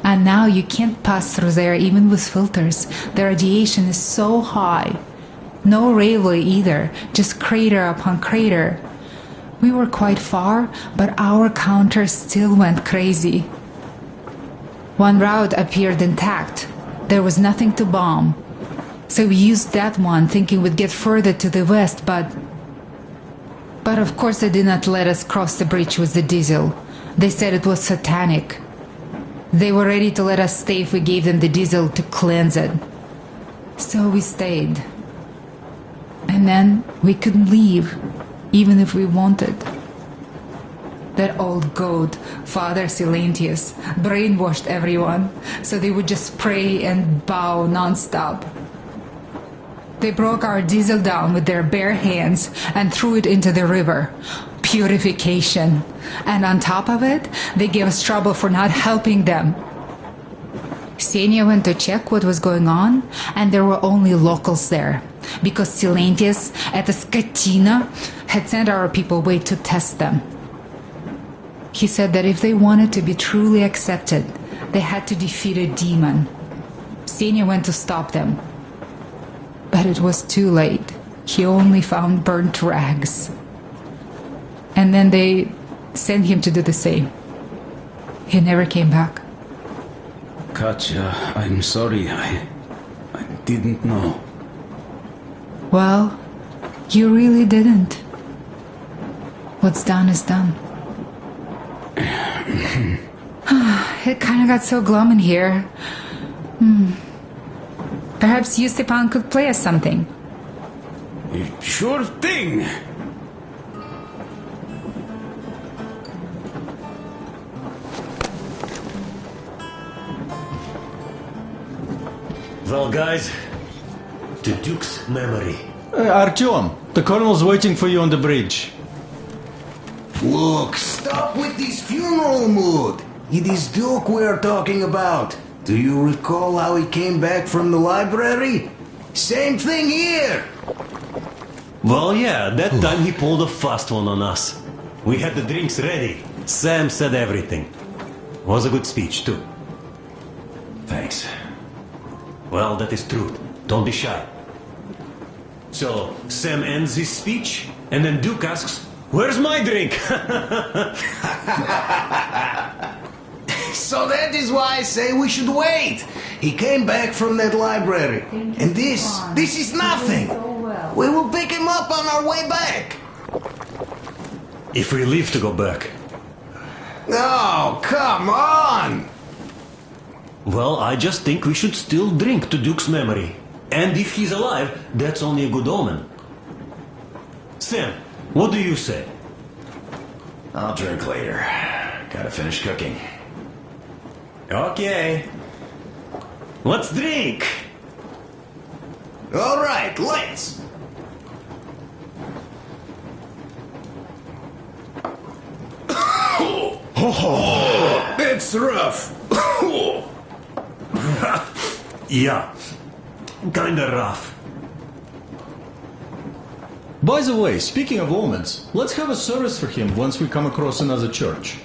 And now you can't pass through there even with filters. The radiation is so high. No railway either, just crater upon crater. We were quite far, but our counter still went crazy. One route appeared intact. There was nothing to bomb. So we used that one, thinking we'd get further to the west, but of course they did not let us cross the bridge with the diesel. They said it was satanic. They were ready to let us stay if we gave them the diesel to cleanse it. So we stayed. And then we couldn't leave, even if we wanted. That old goat, Father Silentius, brainwashed everyone, so they would just pray and bow non-stop. They broke our diesel down with their bare hands and threw it into the river. Purification. And on top of it, they gave us trouble for not helping them. Ksenia went to check what was going on, and there were only locals there, because Silentius at the Skatina had sent our people away to test them. He said that if they wanted to be truly accepted, they had to defeat a demon. Ksenia went to stop them. But it was too late. He only found burnt rags. And then they sent him to do the same. He never came back. Katya, I'm sorry. I didn't know. Well, you really didn't. What's done is done. It kind of got so glum in here. Perhaps you, Stepan, could play us something. Sure thing. Well, guys, to Duke's memory. Artyom, the colonel's waiting for you on the bridge. Look, stop with this funeral mood. It is Duke we're talking about. Do you recall how he came back from the library? Same thing here. Well, yeah, that time he pulled a fast one on us. We had the drinks ready. Sam said everything. Was a good speech, too. Thanks. Well, that is truth. Don't be shy. So, Sam ends his speech, and then Duke asks, "Where's my drink?" So that is why I say we should wait. He came back from that library. And this is nothing. We will pick him up on our way back. If we leave to go back. Oh, come on! Well, I just think we should still drink to Duke's memory. And if he's alive, that's only a good omen. Sam, what do you say? I'll drink later. Gotta finish cooking. Okay. Let's drink! All right, let's. Oh, that's rough. Yeah, kinda rough. By the way, speaking of omens, let's have a service for him once we come across another church.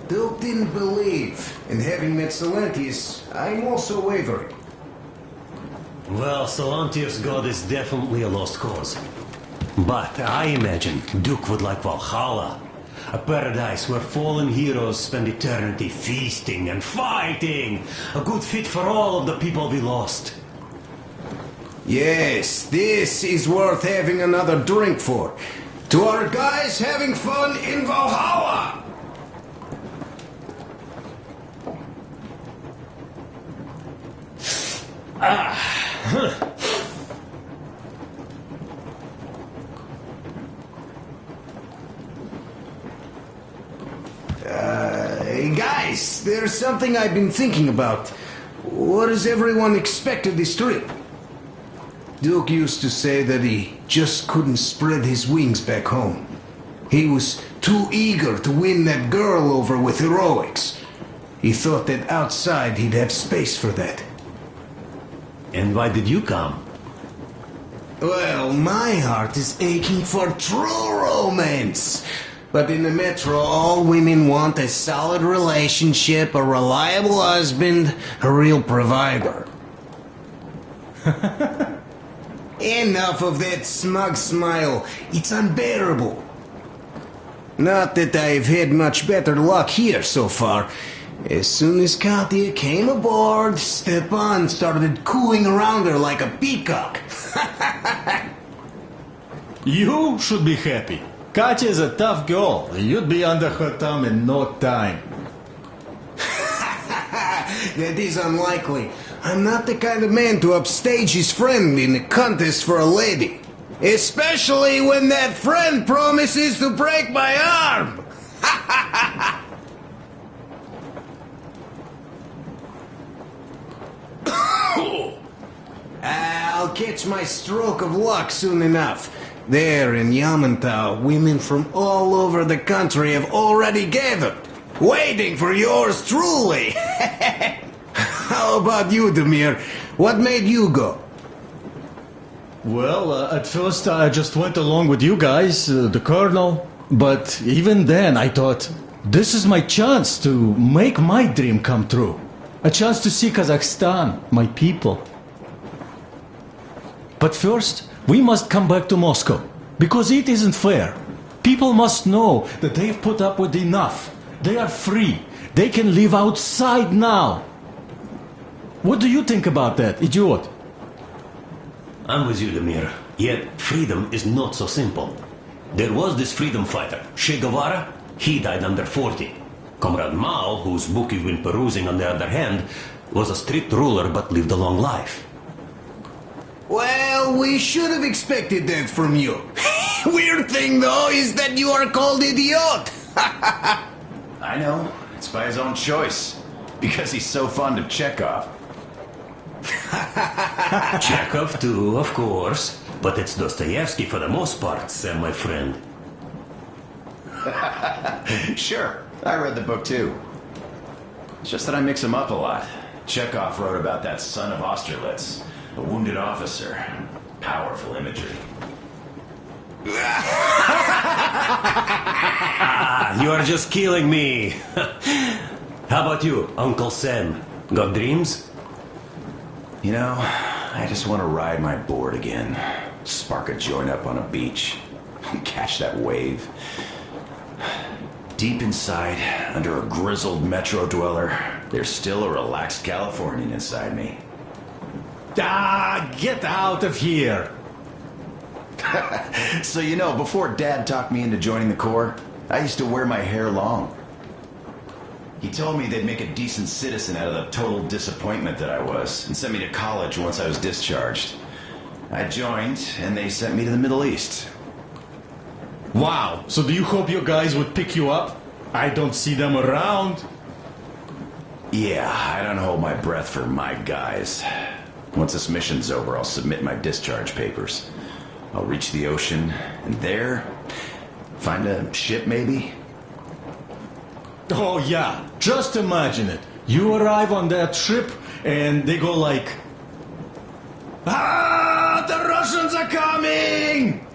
Duke didn't believe, and having met Silentius, I'm also wavering. Well, Silentius' god is definitely a lost cause. But I imagine Duke would like Valhalla. A paradise where fallen heroes spend eternity feasting and fighting. A good fit for all of the people we lost. Yes, this is worth having another drink for. To our guys having fun in Valhalla! Guys, there's something I've been thinking about. What does everyone expect of this trip? Duke used to say that he just couldn't spread his wings back home. He was too eager to win that girl over with heroics. He thought that outside he'd have space for that. And why did you come? Well, my heart is aching for true romance. But in the metro, all women want a solid relationship, a reliable husband, a real provider. Enough of that smug smile. It's unbearable. Not that I've had much better luck here so far. As soon as Katya came aboard, Stepan started cooing around her like a peacock. You should be happy. Katya is a tough girl. You'd be under her thumb in no time. That is unlikely. I'm not the kind of man to upstage his friend in a contest for a lady. Especially when that friend promises to break my arm. I'll catch my stroke of luck soon enough. There in Yamantau, women from all over the country have already gathered, waiting for yours truly. How about you, Demir? What made you go? Well, at first I just went along with you guys, the colonel. But even then I thought, this is my chance to make my dream come true. A chance to see Kazakhstan, my people. But first, we must come back to Moscow, because it isn't fair. People must know that they've put up with enough. They are free. They can live outside now. What do you think about that, idiot? I'm with you, Demir. Yet, freedom is not so simple. There was this freedom fighter, Che Guevara. He died under 40. Comrade Mao, whose book you've been perusing on the other hand, was a strict ruler but lived a long life. Well, we should have expected that from you. Weird thing, though, is that you are called idiot. I know. It's by his own choice. Because he's so fond of Chekhov. Chekhov too, of course. But it's Dostoevsky for the most part, Sam, my friend. Sure, I read the book too. It's just that I mix them up a lot. Chekhov wrote about that son of Austerlitz, a wounded officer. Powerful imagery. You are just killing me. How about you, Uncle Sam? Got dreams? You know, I just want to ride my board again. Spark a joint up on a beach. Catch that wave. Deep inside, under a grizzled metro dweller, there's still a relaxed Californian inside me. Get out of here! So you know, before Dad talked me into joining the Corps, I used to wear my hair long. He told me they'd make a decent citizen out of the total disappointment that I was, and sent me to college once I was discharged. I joined, and they sent me to the Middle East. Wow, so do you hope your guys would pick you up? I don't see them around. Yeah, I don't hold my breath for my guys. Once this mission's over, I'll submit my discharge papers. I'll reach the ocean, and there, find a ship maybe? Oh yeah, just imagine it. You arrive on that ship, and they go like... Ah, the Russians are coming!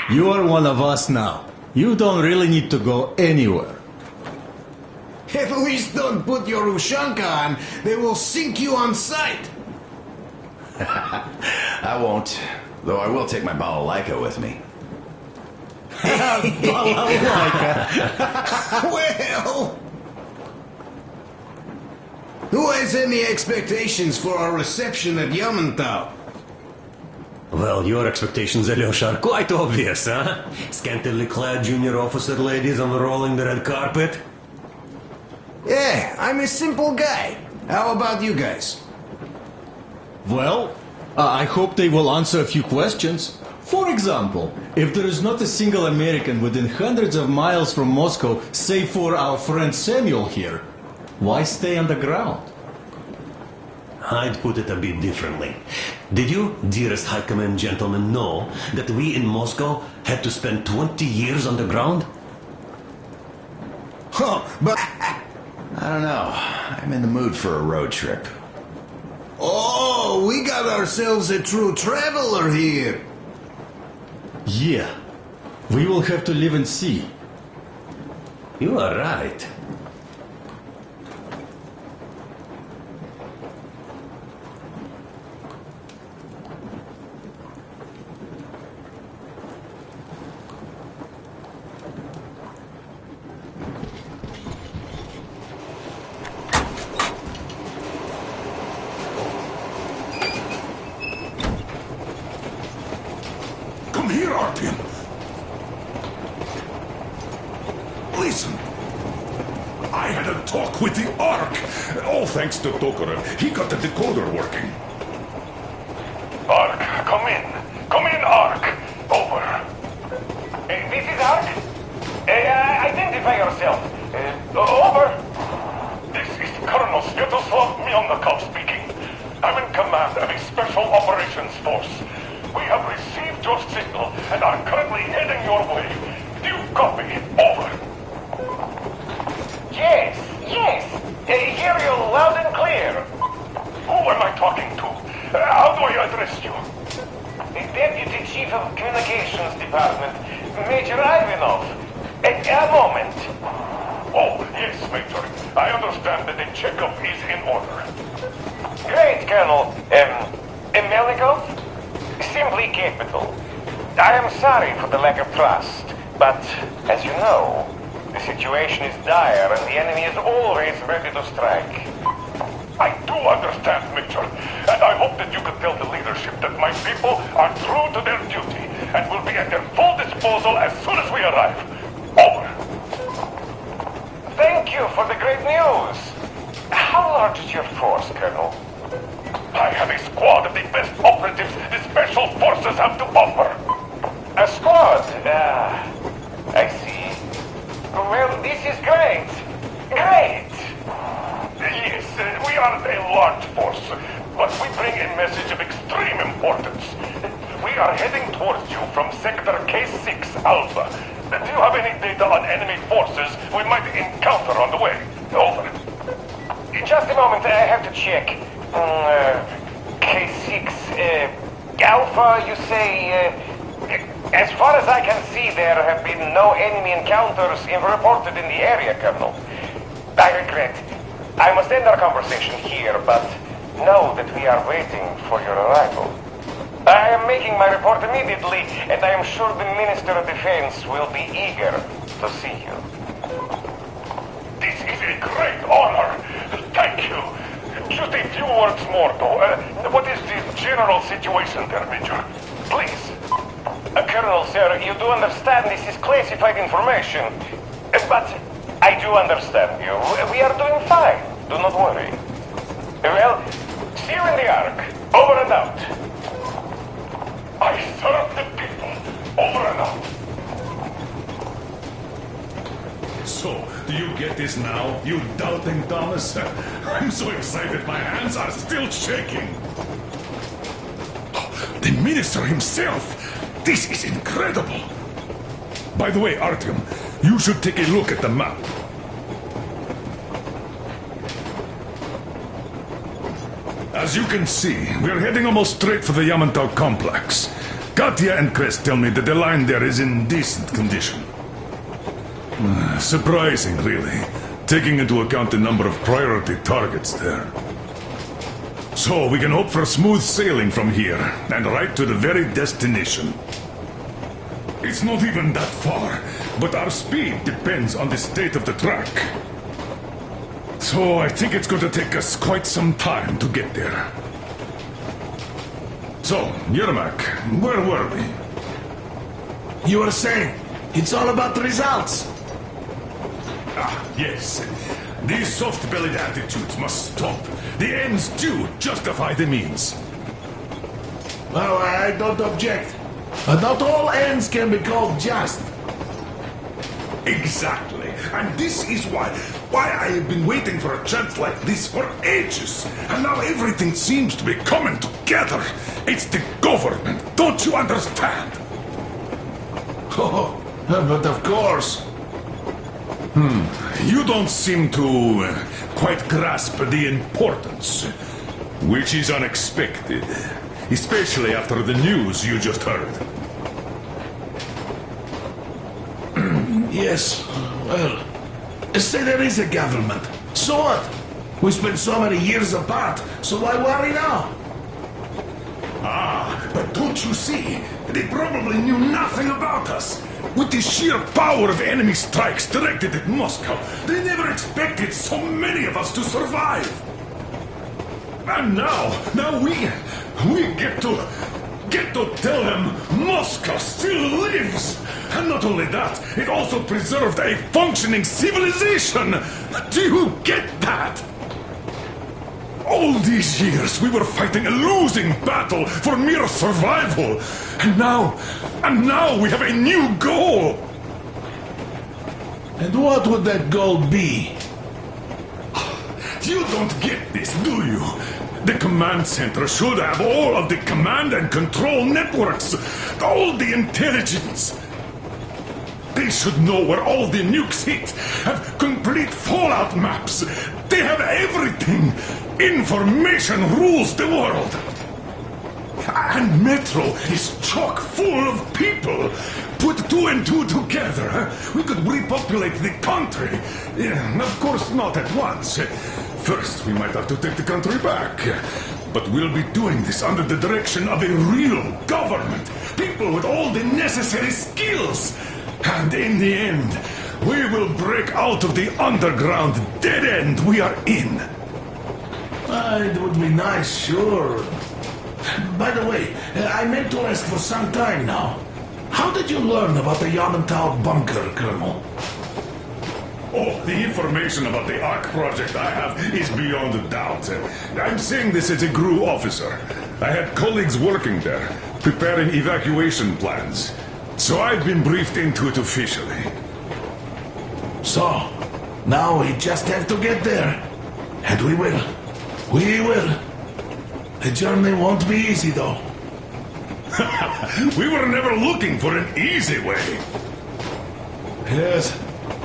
You are one of us now. You don't really need to go anywhere. At least don't put your Ushanka on. They will sink you on sight. I won't, though I will take my balalaika with me. Well... Who has any expectations for our reception at Yamantau? Well, your expectations, Alyosha, are quite obvious, huh? Scantily clad junior officer ladies unrolling the red carpet. Yeah, I'm a simple guy. How about you guys? Well, I hope they will answer a few questions. For example, if there is not a single American within hundreds of miles from Moscow, save for our friend Samuel here, why stay on the ground? I'd put it a bit differently. Did you, dearest High Command gentlemen, know that we in Moscow had to spend 20 years on the ground? Huh, but... I don't know. I'm in the mood for a road trip. Oh, we got ourselves a true traveler here. Yeah, we will have to live and see. You are right. Come here, Artyom. Listen. I had a talk with the Ark. All thanks to Tokarev. He got the decoder working. Ark, come in. Come in, Ark. Over. This is Ark? Identify yourself. Over. This is Colonel Sviatoslav Melnikov speaking. I'm in command of a special operations force. We have received your signal and are currently heading your way. Do you copy? Over. Yes. Hear you loud and clear. Who am I talking to? How do I address you? The Deputy Chief of Communications Department, Major Ivanov. A moment. Oh, yes, Major. I understand that the checkup is in order. Great, Colonel. Melnikov? Simply capital. I am sorry for the lack of trust, but, as you know, the situation is dire and the enemy is always ready to strike. I do understand, Major, and I hope that you can tell the leadership that my people are true to their duty and will be at their full disposal as soon as we arrive. Over. Thank you for the great news. How large is your force, Colonel? I have a squad of the best operatives the Special Forces have to offer. A squad? I see. Well, this is great. Great! Yes, we are a large force, but we bring a message of extreme importance. We are heading towards you from Sector K6 Alpha. Do you have any data on enemy forces we might encounter on the way? Over. Just a moment, I have to check. K6, Alpha, you say... as far as I can see, there have been no enemy encounters reported in the area, Colonel. I regret. I must end our conversation here, but know that we are waiting for your arrival. I am making my report immediately, and I am sure the Minister of Defense will be eager to see you. This is a great honor. Thank you. Just a few words more, though. What is the general situation there, Major? Please. Colonel, sir, you do understand this is classified information. But I do understand you. We are doing fine. Do not worry. Well, see you in the Ark. Over and out. I serve the people. Over and out. So, do you get this now, you doubting Thomas? I'm so excited my hands are still shaking. The minister himself! This is incredible! By the way, Artyom, you should take a look at the map. As you can see, we're heading almost straight for the Yamantau complex. Katya and Crest tell me that the line there is in decent condition. Surprising, really, taking into account the number of priority targets there. So we can hope for smooth sailing from here, and right to the very destination. It's not even that far, but our speed depends on the state of the track. So I think it's going to take us quite some time to get there. So, Yermak, where were we? You were saying, it's all about the results. Ah, yes. These soft-bellied attitudes must stop. The ends do justify the means. Well, I don't object. But not all ends can be called just. Exactly. And this is why I have been waiting for a chance like this for ages. And now everything seems to be coming together. It's the government. Don't you understand? Oh, but of course. You don't seem to quite grasp the importance, which is unexpected, especially after the news you just heard. Yes, well, say there is a government. So what? We spent so many years apart, so why worry now? Ah, but don't you see? They probably knew nothing about us. With the sheer power of enemy strikes directed at Moscow, they never expected so many of us to survive. And now we get to tell them Moscow still lives. And not only that, it also preserved a functioning civilization. Do you get that? All these years we were fighting a losing battle for mere survival. And now we have a new goal. And what would that goal be? You don't get this, do you? The command center should have all of the command and control networks, all the intelligence. They should know where all the nukes hit, have complete fallout maps. They have everything. Information rules the world. And Metro is chock full of people. Put two and two together, we could repopulate the country. Of course, not at once. First, we might have to take the country back. But we'll be doing this under the direction of a real government. People with all the necessary skills. And in the end, we will break out of the underground dead end we are in. It would be nice, sure. By the way, I meant to ask for some time now. How did you learn about the Yamantau bunker, Colonel? Oh, the information about the Ark project I have is beyond a doubt. I'm saying this as a GRU officer. I had colleagues working there, preparing evacuation plans. So I've been briefed into it officially. So, now we just have to get there. And we will. We will. The journey won't be easy, though. We were never looking for an easy way. Yes,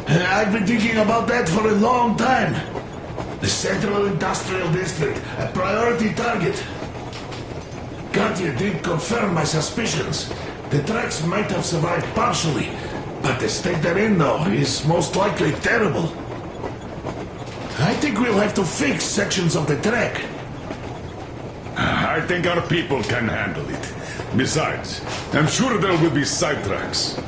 I've been thinking about that for a long time. The Central Industrial District, a priority target. Katya did confirm my suspicions. The tracks might have survived partially, but the state they're in, though, is most likely terrible. I think we'll have to fix sections of the track. I think our people can handle it. Besides, I'm sure there will be sidetracks.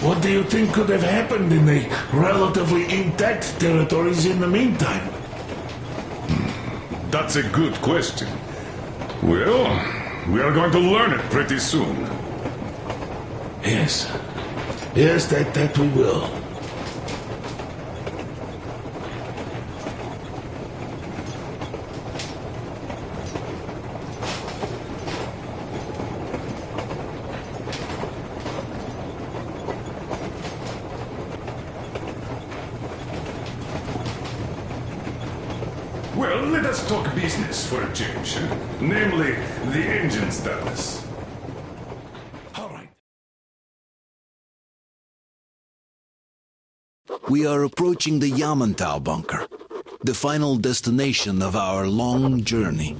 What do you think could have happened in the relatively intact territories in the meantime? That's a good question. Well, we are going to learn it pretty soon. Yes. Yes, that we will. Well, let us talk business for a change. Namely, the engine status. We are approaching the Yamantau bunker, the final destination of our long journey.